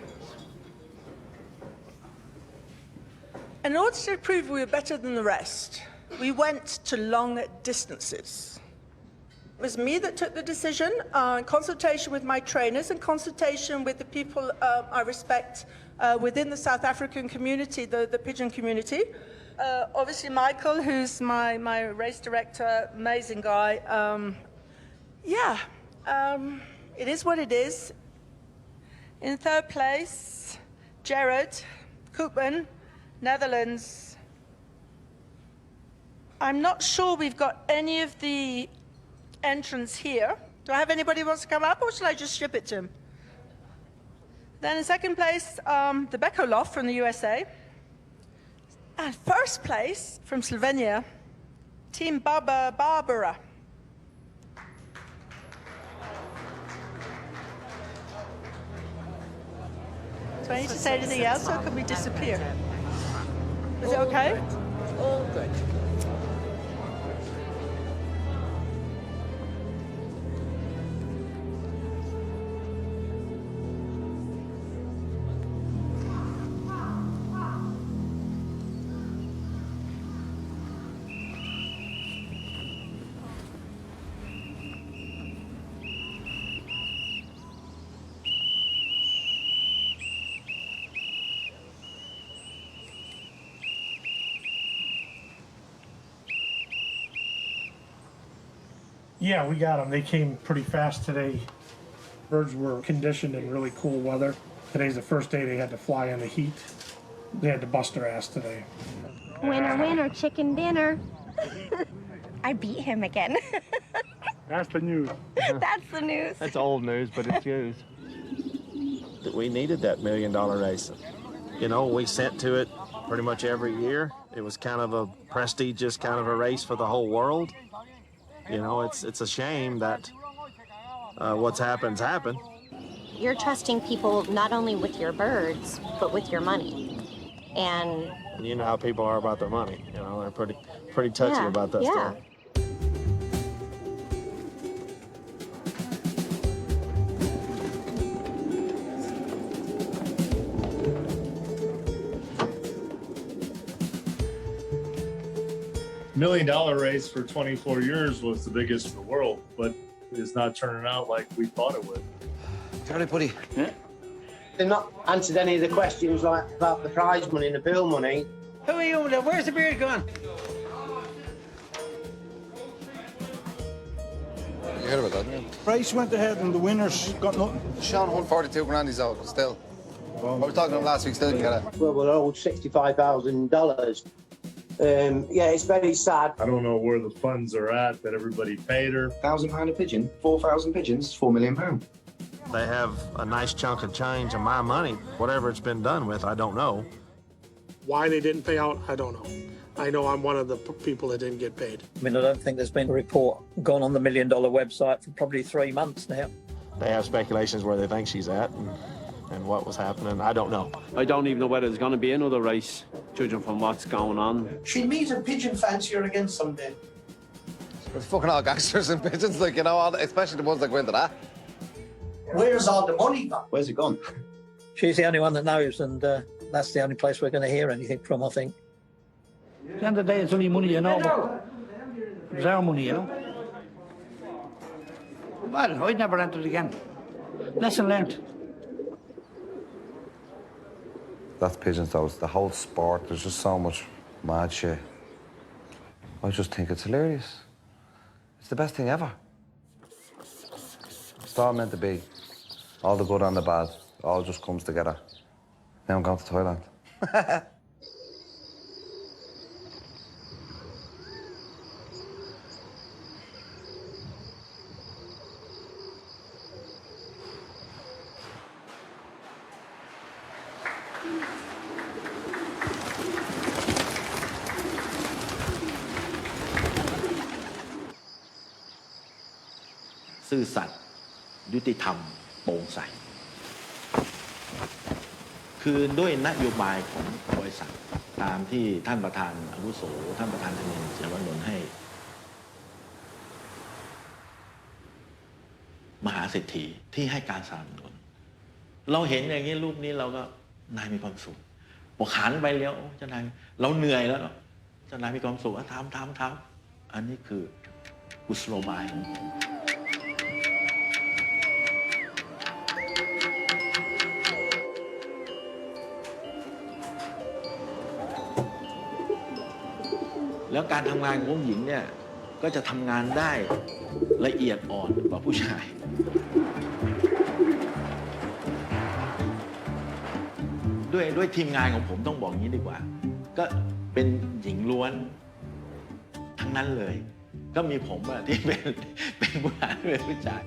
In order to prove we were better than the rest, we went to long distances. It was me that took the decision, in consultation with my trainers, in consultation with the people I respect within the South African community, the pigeon community. Obviously Michael, who's my race director, amazing guy. It is what it is. In third place, Jared Koopman, Netherlands. I'm not sure we've got any of the entrants here. Do I have anybody who wants to come up, or shall I just ship it to him? Then in second place, the Beko Loft from the USA. And first place from Slovenia, Team Barbara. Do I need to say anything else, or can we disappear? Is it okay? All good. Yeah, we got them. They came pretty fast today. Birds were conditioned in really cool weather. Today's the first day they had to fly in the heat. They had to bust their ass today. Winner, winner, chicken dinner. I beat him again. That's the news. That's the news. That's old news, but it's news. We needed that $1 million race. You know, we sent to it pretty much every year. It was kind of a prestigious kind of a race for the whole world. You know, it's a shame that what's happened. You're trusting people not only with your birds, but with your money. And you know how people are about their money. You know, they're pretty touchy about that stuff. $1 million race for 24 years was the biggest in the world, but it's not turning out like we thought it would. Howdy, buddy. Yeah. They've not answered any of the questions like about the prize money and the bill money. Who are you? Where's the beard gone? You heard about that, didn't you? Race went ahead and the winners got nothing. Sean won 42 grand, he's out, still. I was talking to him last week, still didn't get it. Well, we're owed $65,000. Yeah, it's very sad. I don't know where the funds are at that everybody paid her. £1,000 a pigeon, 4,000 pigeons, £4 million. They have a nice chunk of change of my money. Whatever it's been done with, I don't know. Why they didn't pay out, I don't know. I know I'm one of the people that didn't get paid. I mean, I don't think there's been a report gone on the $1 Million website for probably 3 months now. They have speculations where they think she's at and what was happening. I don't know. I don't even know whether there's going to be another race, judging from what's going on. She'll meet a pigeon fancier again someday. It's fucking all gangsters and pigeons, like, you know, especially the ones that go into that. Where's all the money gone? Where's it gone? She's the only one that knows, and that's the only place we're going to hear anything from, I think. At the end of the day, it's only money, you know, but it's our money, you know. Well, I'd never enter it again. Lesson learned. That's pigeons, though. It's the whole sport. There's just so much mad shit. I just think it's hilarious. It's the best thing ever. It's all meant to be. All the good and the bad. It all just comes together. Now I'm going to Thailand. ซื่อสัตย์ยุติธรรมโปร่งใสคือด้วยนโยบายของบริษัทตามที่ท่านประธานอาวุโสท่านประธานธนินทร์เจริญวนนท์ให้มหาเศรษฐีที่ให้การสนับสนุนเราเห็นอย่างนี้รูปนี้เราก็นายมีความสุขบอกหันไปแล้วเจ้านายเราเหนื่อยแล้วเจ้านายมีความสุขทำอันนี้คือกุศโลบายของผมแล้วการทำงานของผู้หญิงเนี่ยก็จะทำงานได้ละเอียดอ่อนกว่าผู้ชายด้วยทีมงานของผมต้องบอกงี้ดีกว่าก็เป็นหญิงล้วนทั้งนั้นเลยก็มีผมอะที่เป็นผู้ชายเป็นผู้ชาย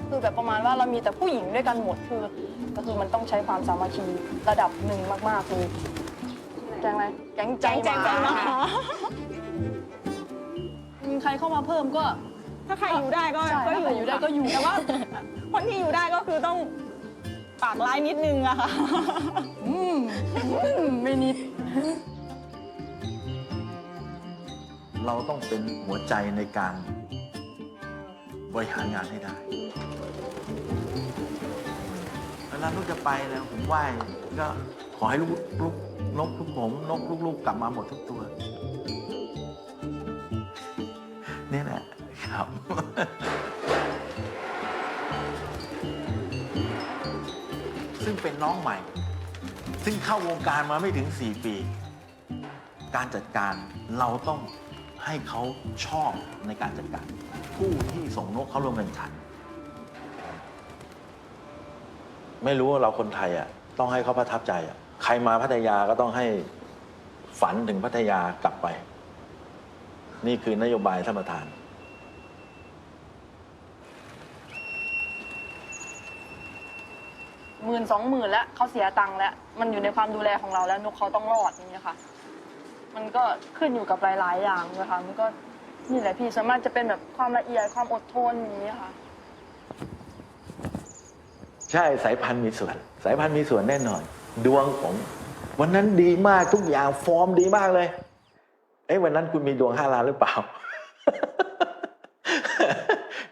คือแบบประมาณว่าเรามีแต่ผู้หญิงด้วยกันหมดก็คือมันต้องใช้ความสามัคคีระดับหนึ่งมากๆเลยแก๊งอะไรแก๊งใจหมามีใครเข้ามาเพิ่มก็ถ้าใครอยู่ได้ก็อยู่ได้ก็อยู่แต่ว่าคนที่อยู่ได้ก็คือต้องปากร้ายนิดนึงอะค่ะไม่นิดเราต้องเป็นหัวใจในการบริหารงานให้ได้เวลาลูกจะไปแล้วผมไหว้ก็ขอให้ลูกนกทุกผมนกลูกกลับมาหมดทุกตัวนี่แหละครับซึ่งเป็นน้องใหม่ซึ่งเข้าวงการมาไม่ถึง4 ปีการจัดการเราต้องให้เขาชอบในการจัดการผู้ที่ส่งนกเข้าร่วมแข่งขันไม่รู้ว่าเราคนไทยอ่ะต้องให้เขาประทับใจอ่ะใครมาพัทยาก็ต้องให้ฝันถึงพัทยากลับไปนี่คือนโยบายท่านประธาน10,000-20,000แล้วเขาเสียตังค์แล้วมันอยู่ในความดูแลของเราแล้วนกเขาต้องรอดอย่างนี้ค่ะมันก็ขึ้นอยู่กับหลายๆอย่างนะคะมันก็นี่แหละพี่ส่วนมากจะเป็นแบบความละเอียดความอดทนอย่างนี้ค่ะใช่สายพันธุ์มีส่วนสายพันธุ์มีส่วนแน่นอนดวงของวันนั้นดีมากทุกอย่างฟอร์มดีมากเลยวันนั้นคุณมีดวง5 ล้านหรือเปล่า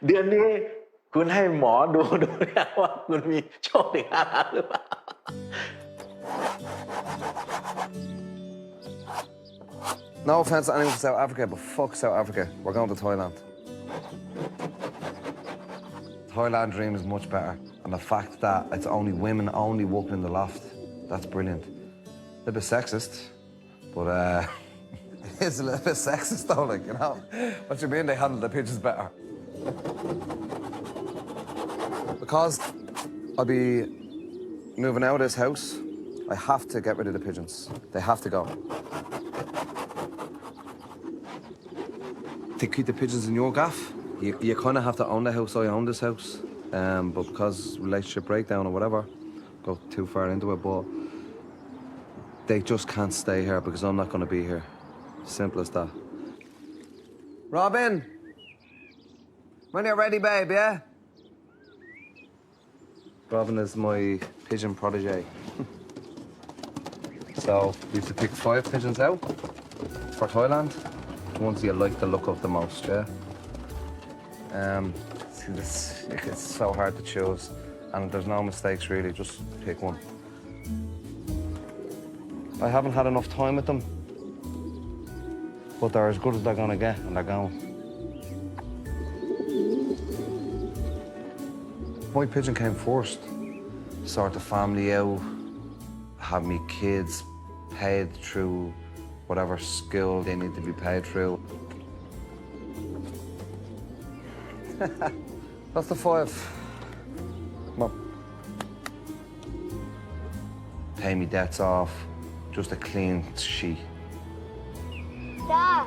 เดือนนี้คุณให้หมอดูว่าคุณมีโชคถึง5 ล้านหรือเปล่า No offense to anyone from South Africa, but fuck South Africa. We're going to Thailand. Thailand dream is much better. And the fact that it's only women only working in the loft, that's brilliant. A bit sexist, but it is a little bit sexist though, like, you know. What you mean they handle the pigeons better? Because I'll be moving out of this house, I have to get rid of the pigeons. They have to go. To keep the pigeons in your gaff, you kind of have to own the house. I own this house, but because relationship breakdown or whatever, go too far into it, but they just can't stay here because I'm not going to be here. Simple as that. Robin, when you're ready, babe, yeah? Robin is my pigeon protege. So we have to pick 5 pigeons out for Thailand. Ones you like the look of the most, yeah? See, it's so hard to choose, and there's no mistakes really, just pick one. I haven't had enough time with them, but they're as good as they're gonna get, and they're going. My pigeon came first. Sort the family out, have me kids paid through whatever skill they need to be paid through. That's the 5. Come on. Pay me debts off, just a clean sheet. Dad,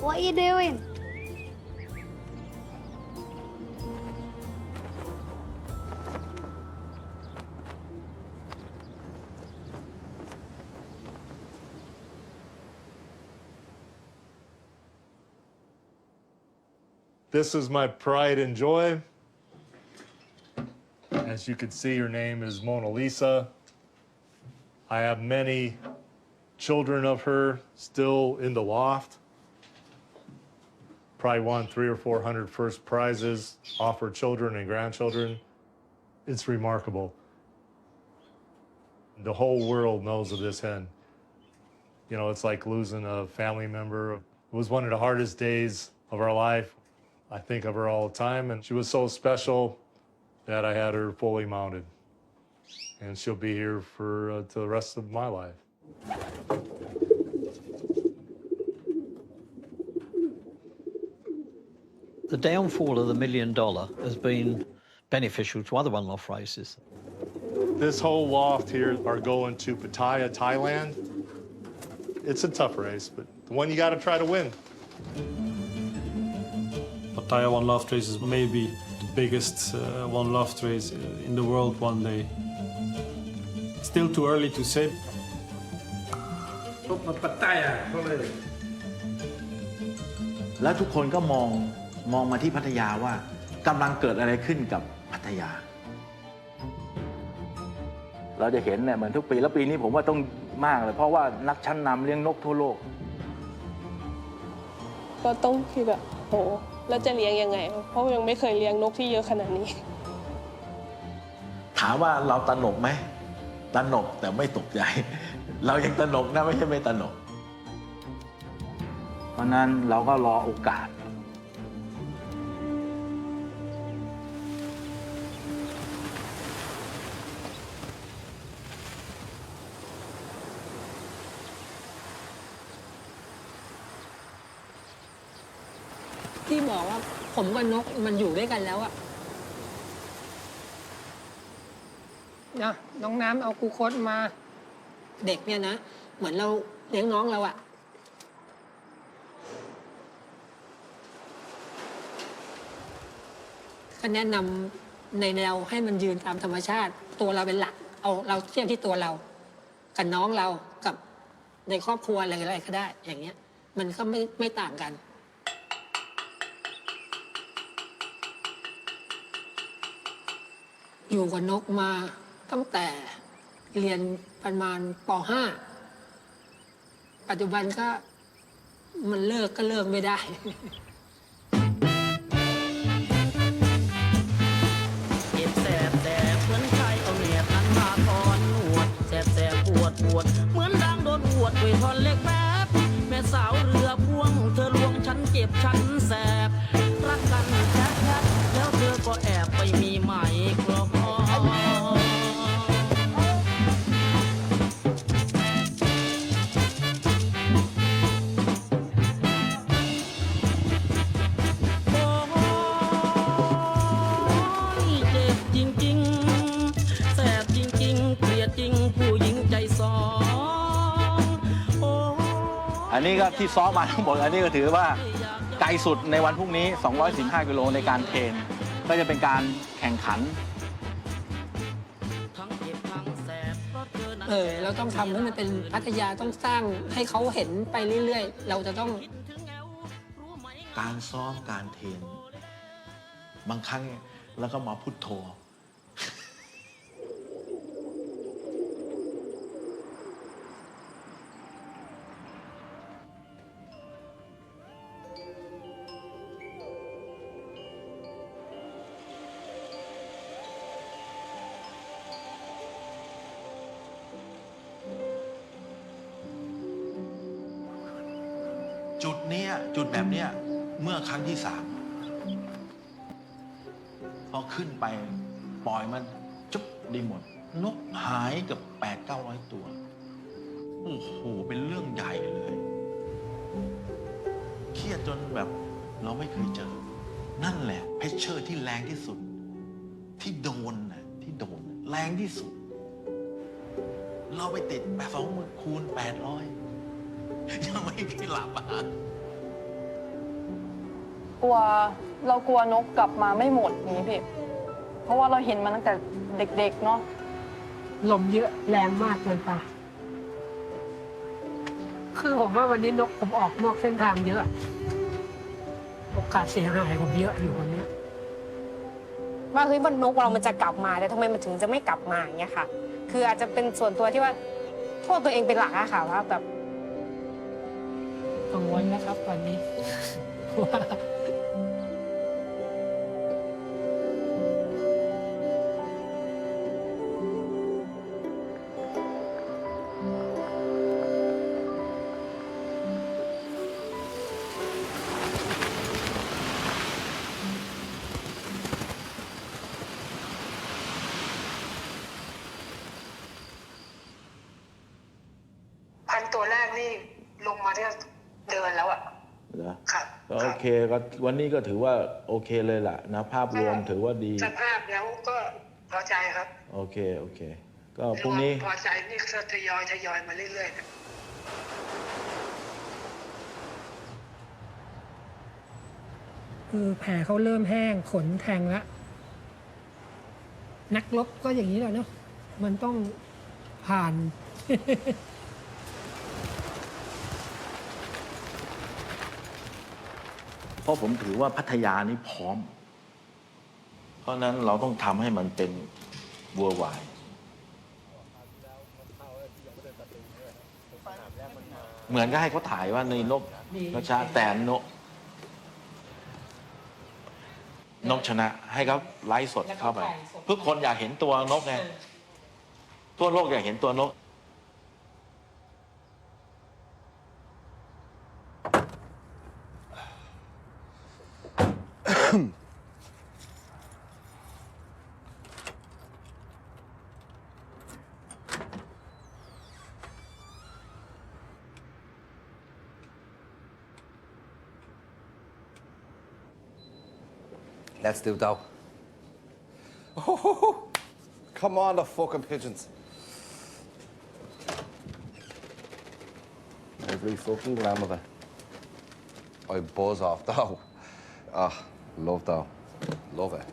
what are you doing? This is my pride and joy. As you can see, her name is Mona Lisa. I have many children of her still in the loft. Probably won 300 or 400 first prizes off her children and grandchildren. It's remarkable. The whole world knows of this hen. You know, it's like losing a family member. It was one of the hardest days of our life. I think of her all the time, and she was so special that I had her fully mounted. And she'll be here for the rest of my life. The downfall of the $1 million has been beneficial to other one-off races. This whole loft here are going to Pattaya, Thailand. It's a tough race, but the one you got to try to win. Pattaya One Loft Race is maybe the biggest One Loft race in the world one day. Still too early to say. Pattaya แล้วทุกคนก็มองมาที่พัทยาว่ากำลังเกิดอะไรขึ้นกับพัทยาเราจะเห็นเนี่ยเหมือนทุกปีแล้วปีนี้ผมว่าต้องมากเลยเพราะว่านักชั้นนำเลี้ยงนกทั่วโลกก็ต้องคือแบบโหแล้วจะเลี้ยงยังไงเพราะยังไม่เคยเลี้ยงนกที่เยอะขนาดนี้ถามว่าเราตระหนกไหมตระหนกแต่ไม่ตกใจเรายังตระหนกนะไม่ใช่ไม่ตระหนกเพราะนั้นเราก็รอโอกาสที่บอกว่าผมกับนกมันอยู่ด้วยกันแล้วอะนะน้องน้ำเอากูโคตมาเด็กเนี่ยนะเหมือนเราเลี้ยงน้องเราอะก็แนะนำในแนวให้มันยืนตามธรรมชาติตัวเราเป็นหลักเอาเราเทียบที่ตัวเรากับน้องเรากับในครอบครัวอะไรก็ได้อย่างเงี้ยมันก็ไม่ต่างกันอยู่กับนกมาตั้งแต่เรียนประมาณป .5 ปัจจุบันก็มันเลิกก็เลิกไม่ได้เจ็บแสบแสบเหมือนใครเอาเนียดนั้นมาถอนหนวดแสบแสบปวดปวดเหมือนดังโดนอวดด้วยท่อนเล็กแป๊บแม่สาวเรือพ่วงเธอลวงฉันเจ็บฉันแสบรักกันแท้ๆแล้วเธอก็แอบไปมีใหม่กลบอันนี้ก็ที่ซ้อมมาทั้งหมดอันนี้ก็ถือว่าไกลสุดในวันพรุ่งนี้215กิโลในการเทรนก็จะเป็นการแข่งขันเราต้องทำให้มันเป็นพัทยาต้องสร้างให้เขาเห็นไปเรื่อยๆเราจะต้องการซ้อมการเทรนบางครั้งแล้วก็มาพุทโธจุดแบบนี้เมื่อครั้งที่3พอขึ้นไปปล่อยมันจุ๊บได้หมดนกหายกับ 800-900 ตัวโอ้โหเป็นเรื่องใหญ่เลยเครียดจนแบบเราไม่เคยเจอนั่นแหละเพชเชอร์ที่แรงที่สุดที่โดนแรงที่สุดเราไปติด20,000 คูณ 800ยังไม่ได้หลับเรากลัวนกกลับมาไม่หมดนี้พี่เพราะว่าเราเห็นมันตั้งแต่เด็กๆเนาะลมเยอะแรงมากเกินไปคือผมว่าวันนี้นกผมออกนอกเส้นทางเยอะ โอกาสเสียหายผมเยอะอยู่วันนี้ ว่าเฮ้ยมันนกเรามันจะกลับมาแต่ทำไมมันถึงจะไม่กลับมาอย่างเงี้ยค่ะคืออาจจะเป็นส่วนตัวที่ว่าโทษตัวเองเป็นหลักอะค่ะว่าแบบกังวลนะครับตอนนี้ว่าพันตัวแรกนี่ลงมาที่เดินแล้วอะ เหรอ ครับ ก็โอเคก็วันนี้ก็ถือว่าโอเคเลยล่ะนะภาพรวมถือว่าดี สภาพแล้วก็พอใจครับ โอเคก็พรุ่งนี้ พอใจนี่ทยอยมาเรื่อยๆนะ คือแผลเขาเริ่มแห้งขนแทงแล้วนักรบก็อย่างนี้แหละเนาะมันต้องผ่าน เพราะผมถือว่าพัทยานี่พร้อม เพราะนั้นเราต้องทำให้มันเป็นวัววายเหมือนก็ให้เขาถ่ายว่าในนกนกชาแต่นกชนะให้เขาไลฟ์สดเข้าไปเพื่อคนอยากเห็นตัวนกไงทั่วโลกอยากเห็นตัวนก Let's do dough. Oh, come on, the fucking pigeons. Every fucking gram of it. I buzz off dough. Ah, love dough. Love it.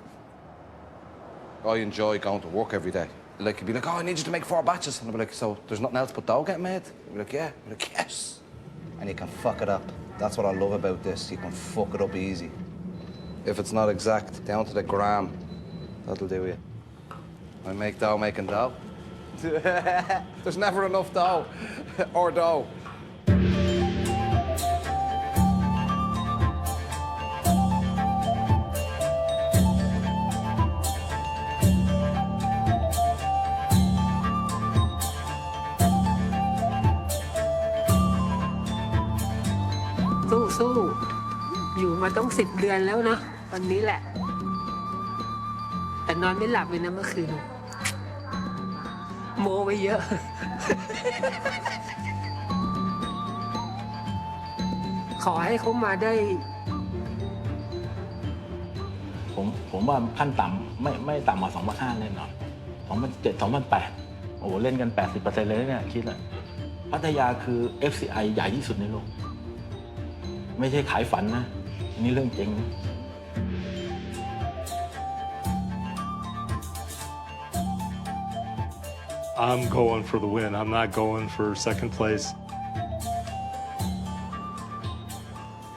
I enjoy going to work every day. Like, you'd be like, oh, I need you to make 4 batches. And I'd be like, so there's nothing else but dough getting made? You'd be like, yeah. I'd be like, yes. And you can fuck it up. That's what I love about this. You can fuck it up easy. If it's not exact, down to the gram, that'll do you. I make dough making dough. There's never enough dough or dough.สู้อยู่มาต้อง10 เดือนแล้วนะวันนี้แหละแต่นอนไม่หลับเลยนะเมื่อคืนโมไปเยอะ ขอให้เขามาได้ ผมว่าขั้นต่ำไม่ต่ำกว่า2,500แน่นอน2007 2008โอ้โหเล่นกัน 80% เลยเนี่ยคิดเลยพัทยาคือ FCI ใหญ่ที่สุดในโลกไม่ใช่ขายฝันนะนี่เรื่องจริงนะ I'm going for the win. I'm not going for second place.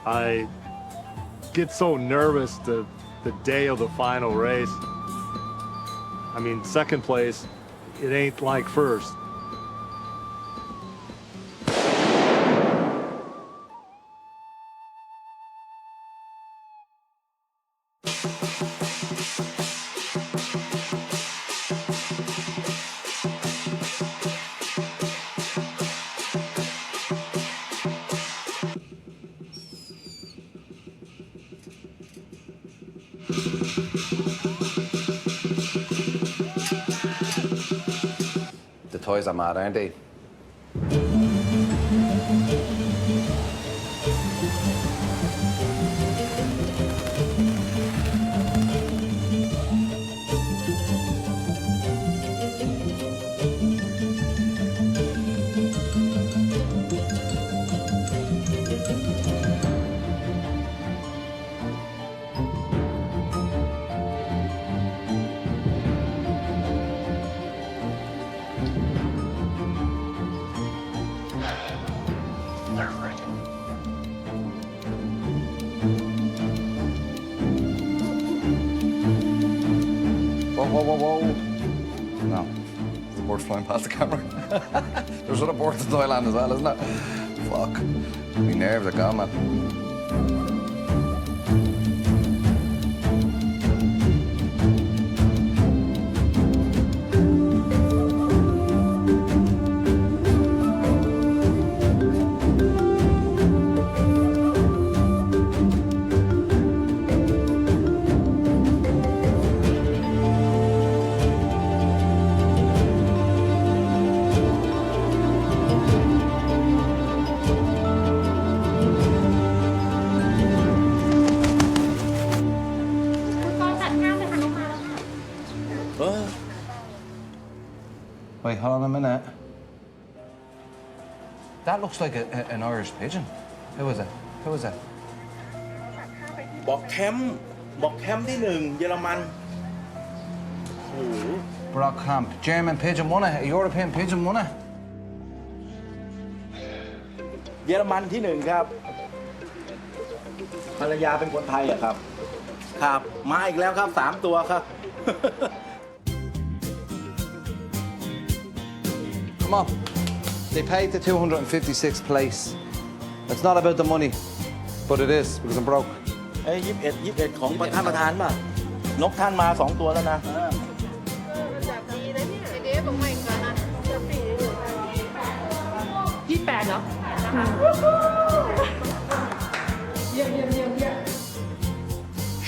I get so nervous the day of the final race. I mean, second place, it ain't like first. The toys are mad, aren't they? whoa. No. The bird's flying past the camera. There's other birds in Thailand as well, isn't it? Fuck. My nerves are gone, man. Wait, hold on a minute. That looks like an Irish pigeon. Who is it? Who is it? บอกแคมป์ที่หนึ่งเยอรมัน Brockhamp. German pigeon won it. A European pigeon won it. เยอรมันที่หนึ่งครับภรรยาเป็นคนไทยอะครับครับมาอีกแล้วครับ3 ตัวครับ Come on. They paid the 256th place. It's not about the money, but it is because I'm broke. 21ของท่านประธานป่ะนกท่านมา2 ตัวแล้วนะ 28เหรอ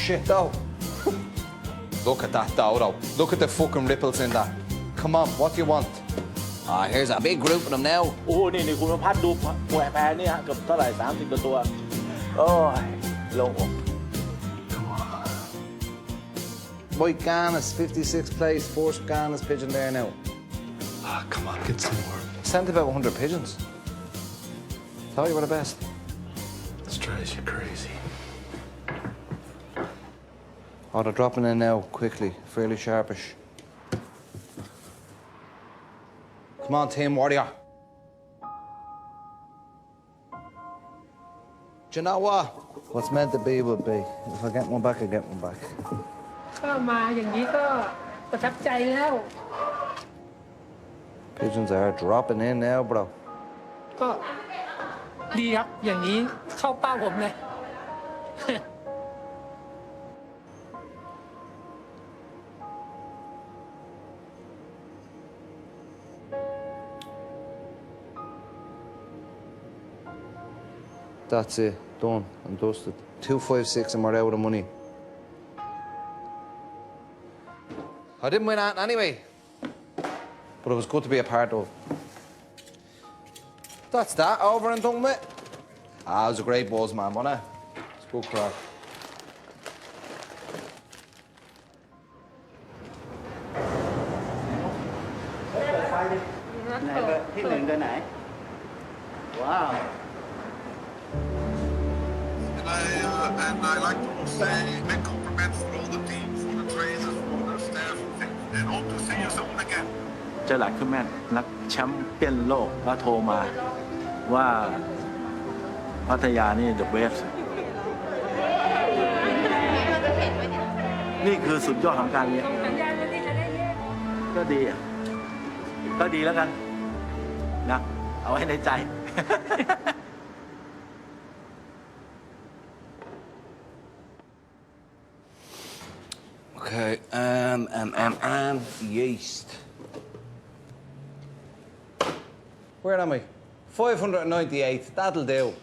Shit, though. Look at that, though. Look at the fucking ripples in that. Come on, what do you want? Ah, here's a big group of them now. โอ้นี่คุณประพัฒน์ดูแพรนี่ฮะเกือบเท่าไหร่30 ตัว โอ้ยโล่งอก White Ghana's 56th place, fourth Ghana's pigeon there now. Ah, come on, get some more. Sent about 100 pigeons. Thought you were the best. This drives you crazy. Oh, they're dropping in now, quickly, fairly sharpish. Come on, Team Warrior. Do you know what? What's meant to be will be. If I get one back, I get one back. ก็มาอย่างนี้ก็ประทับใจแล้ว Pigeons are dropping in now, bro. ก็ดีครับอย่างนี้เข้าเป้าผมเลย That's it. Done and dusted. 256 and we're out of money. I didn't win that anyway. But it was good to be a part of. That's that over and done with. Ah, it was a great buzz, man, wasn't it? It's good crack. ไหนเบอร์ที่ 1ตัวไหน ว้าว And I like to say big compliments for all the team, for the trainers, for the staff, and hope to see you soon again. เจอหลักขึ้นแม่นนักแชมป์เปี้ยนโลกก็โทรมาว่าพัทยานี่ the best นี่คือสุดยอดของการเลี้ยงก็ดีก็ดีแล้วกันนะเอาไว้ในใจ Okay, yeast. Where am I? 598, that'll do.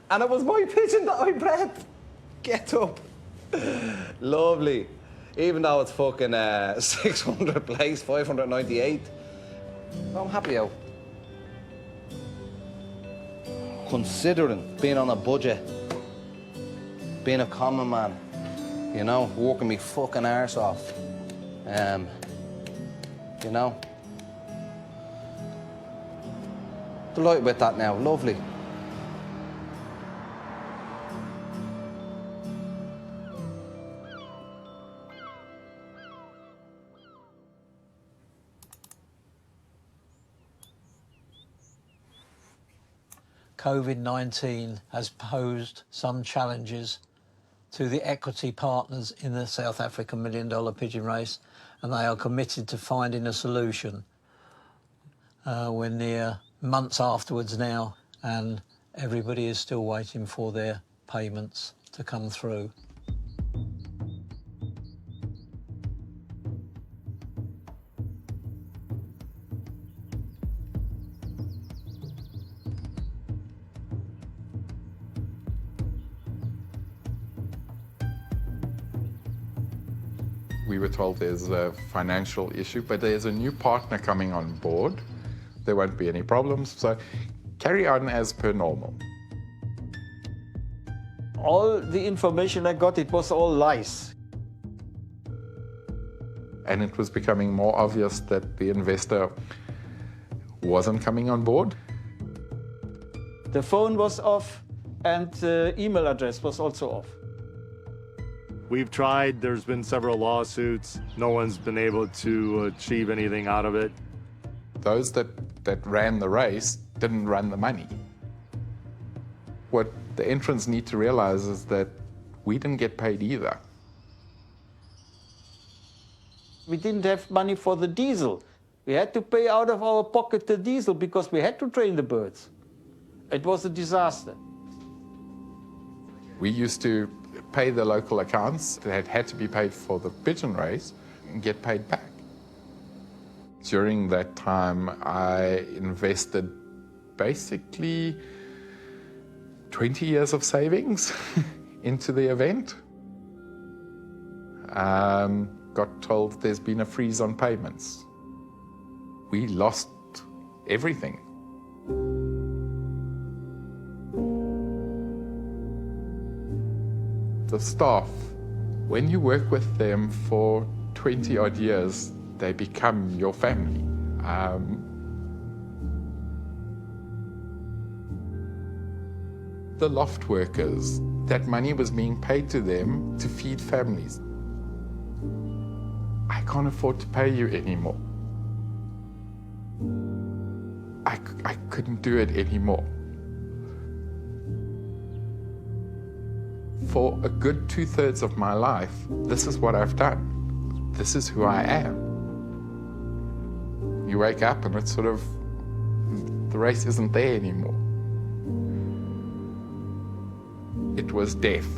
And it was my pigeon that I bred. Get up. Lovely. Even though it's fucking 600 place, 598. I'm happy out. Considering being on a budget, being a common man, you know, working me fucking arse off. You know. Delighted with that now, lovely. COVID-19 has posed some challenges to the equity partners in the South African $1 Million Pigeon Race, and they are committed to finding a solution. We're near months afterwards now, and everybody is still waiting for their payments to come through. We were told there's a financial issue, but there's a new partner coming on board. There won't be any problems, so carry on as per normal. All the information I got, it was all lies. And it was becoming more obvious that the investor wasn't coming on board. The phone was off and the email address was also off. We've tried, there's been several lawsuits. No one's been able to achieve anything out of it. Those that ran the race didn't run the money. What the entrants need to realize is that we didn't get paid either. We didn't have money for the diesel. We had to pay out of our pocket the diesel because we had to train the birds. It was a disaster. We used to pay the local accounts that had to be paid for the pigeon race and get paid back. During that time, I invested basically 20 years of savings into the event. Got told there's been a freeze on payments. We lost everything. The staff, when you work with them for 20 odd years, they become your family. The loft workers, that money was being paid to them to feed families. I can't afford to pay you anymore. I couldn't do it anymore. For a good 2/3 of my life, this is what I've done. This is who I am. You wake up and it's sort of, the race isn't there anymore. It was death.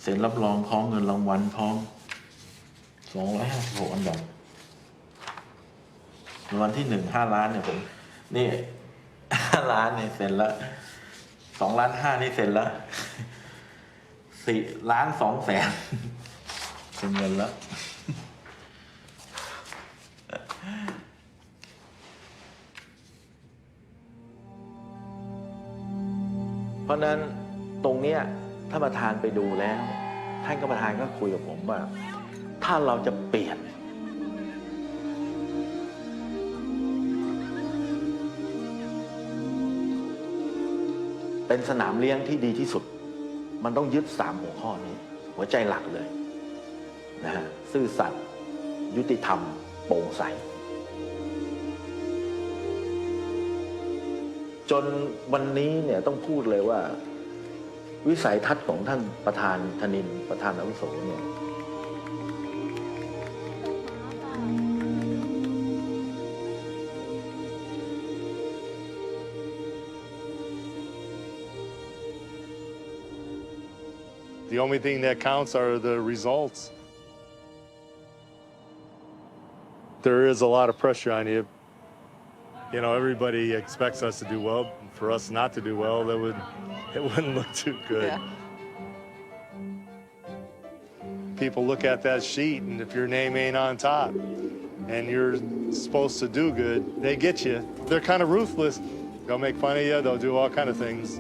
เซ็นรับรองพร้อมเงินรางวัลพร้อม256 อันดับรางวัลที่1 5 ล้านเนี่ยผมนี่5 ล้านเนี่ยเซ็นแล้ว2 ล้าน 5นี่เซ็นแล้ว4 ล้าน 2 แสนเป็นเงินแล้วเพราะนั้นตรงเนี้ยท่านประธานไปดูแล้วท่านประธานก็คุยกับผมว่าถ้าเราจะเปลี่ยนเป็นสนามเลี้ยงที่ดีที่สุดมันต้องยึด3 หัวข้อนี้หัวใจหลักเลยนะฮะซื่อสัตย์ยุติธรรมโปร่งใสจนวันนี้เนี่ยต้องพูดเลยว่าวิสัยทัศน์ของท่านประธานธนินทร์ประธานอาวุโสเนี่ยThe only thing that counts are the results. There is a lot of pressure on you. You know, everybody expects us to do well. For us not to do well, it wouldn't look too good. Yeah. People look at that sheet, and if your name ain't on top and you're supposed to do good, they get you. They're kind of ruthless. They'll make fun of you. They'll do all kind of things.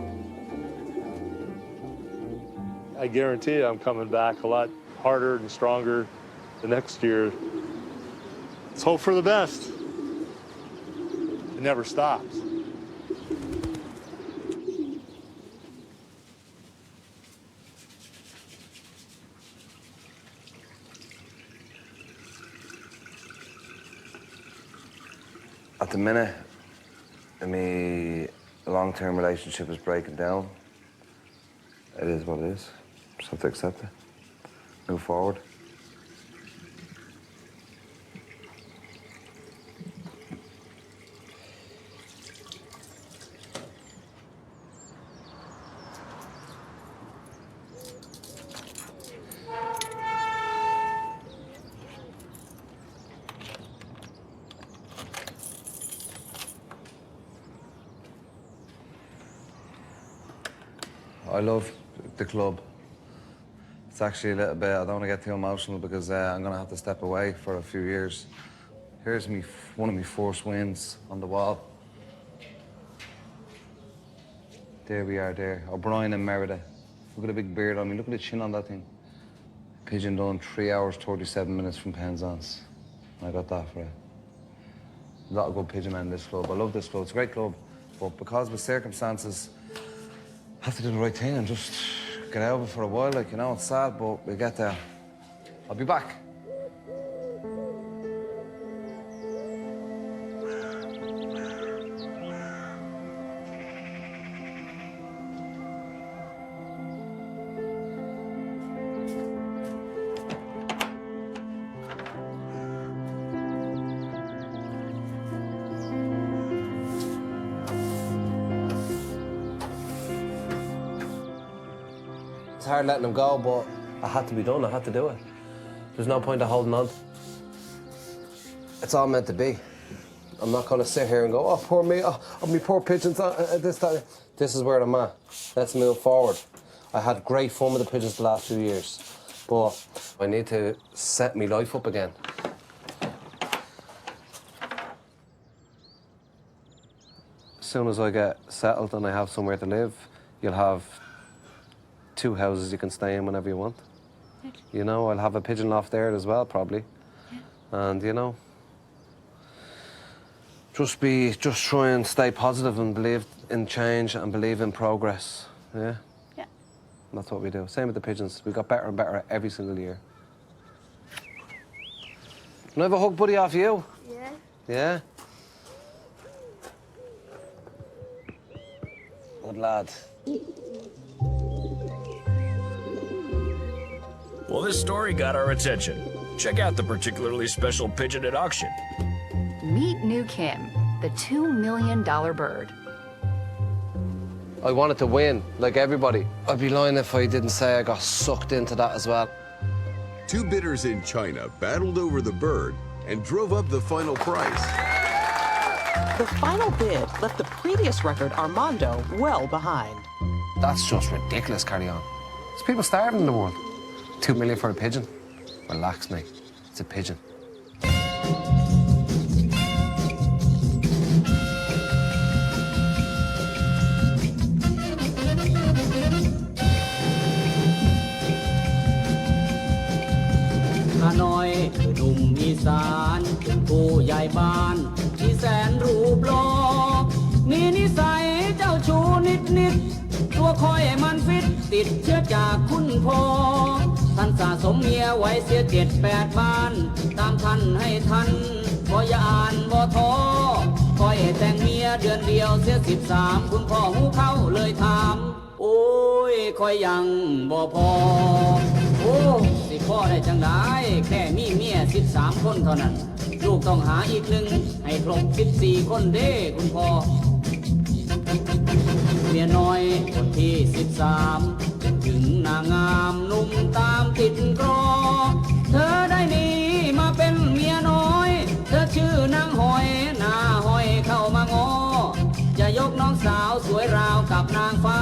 I guarantee you I'm coming back a lot harder and stronger the next year. Let's hope for the best. It never stops. At the minute, my long-term relationship is breaking down. It is what it is. Just have to accept it. Move forward. I love the club. It's actually a little bit, I don't want to get too emotional because I'm going to have to step away for a few years. Here's one of my first wins on the wall. There we are there. O'Brien and Merida. Look at the big beard on me. Look at the chin on that thing. Pigeon done 3 hours, 37 minutes from Penzance. I got that for it. A lot of good pigeon men in this club. I love this club. It's a great club. But because of the circumstances, I have to do the right thing and just get out of it for a while. Like, you know, it's sad, but we'll get there. I'll be back. It's hard letting them go, but I had to be done. I had to do it. There's no point of holding on. It's all meant to be. I'm not going to sit here and go, oh, poor me, oh, me poor pigeons, this, that. This is where I'm at. Let's move forward. I had great fun with the pigeons the last few years, but I need to set my life up again. As soon as I get settled and I have somewhere to live, you'll have 2 houses you can stay in whenever you want. You know, I'll have a pigeon loft there as well, probably. And, you know, just try and stay positive and believe in change and believe in progress, yeah? Yeah. And that's what we do. Same with the pigeons. We got better and better every single year. Can I have a hug, buddy, off you? Yeah. Yeah? Good lad. Well, this story got our attention. Check out the particularly special pigeon at auction. Meet New Kim, the $2 million bird. I wanted to win, like everybody. I'd be lying if I didn't say I got sucked into that as well. 2 bidders in China battled over the bird and drove up the final price. The final bid left the previous record, Armando, well behind. That's just ridiculous, carry on. There's people starving in the world. 2 million for a pigeon? Relax, mate. It's a pigeon.ข้าน้อยคือหนุ่มอีสานเป็นผู้ใหญ่บ้านที่แสนรูปหล่อมีนิสัยเจ้าชู้นิดตัวคอยมันฟิตติดเชื้อจากคุณพ่อท่านสะสมเมียไว้เสีย7-8 บ้านตามท่านให้ทันบ่อย่าอ่านบ่ท้อคอยแต่งเมียเดือนเดียวเสีย13คุณพ่อหูเข้าเลยถามโอ้ยคอยยังบ่พอโอ้สิพ่อได้จังได้แค่มีเมีย13 คนเท่านั้นลูกต้องหาอีก1ให้ครบ14 คนเด้คุณพ่อเมียน้อยคนที่13ถึงนางงามหนุ่มตามติดกรอเธอได้หนีมาเป็นเมียน้อยเธอชื่อนางหอยหน้าหอยเข้ามางอจะยกน้องสาวสวยราวกับนางฟ้า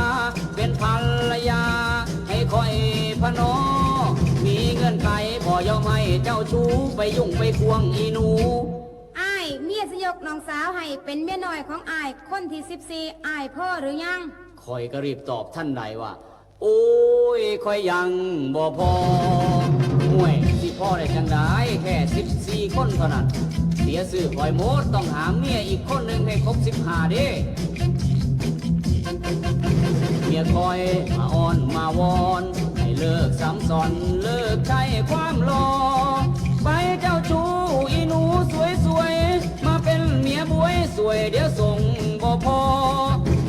เป็นภรรยาให้คอยพนอมีเงื่อนไขบ่ยอมให้เจ้าชู้ไปยุ่งไปควงอีหนูอ้ายเมียสยกน้องสาวให้เป็นเมียน้อยของอ้ายคนที่14อ้ายพ่อหรือยังคอยก็รีบตอบท่านใดว่าโอ้ยคอยยังบ่พอห่วยสิพ่อได้จังได้แค่14 คนเท่านั้นเสียสื่อคอยโมดต้องหาเมียอีกคนหนึ่งให้ครบ15เด้เมียคอยมาอ้อนมาวอนให้เลิกซ้ำซ้อนเลิกใช้ความหล่อไปเจ้าชู้อีหนูสวยๆมาเป็นเมียบวย สวยเดี๋ยวส่งบ่พอ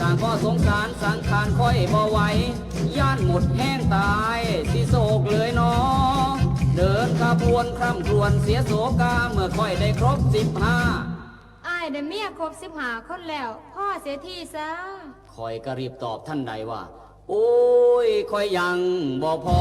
ต่างก็สงสารสังขารค่อยบ่ไหวย่านหมดแห้งตายสิโศกเลยเนาะเดินขบวนคร่ำครวญเสียโศกาเมื่อค่อยได้ครบ15อ้ายได้เมียครบ15คนแล้วพ่อเสียทีซะคอยก็รีบตอบท่านใดว่าโอ้ยคอยยังบ่พอ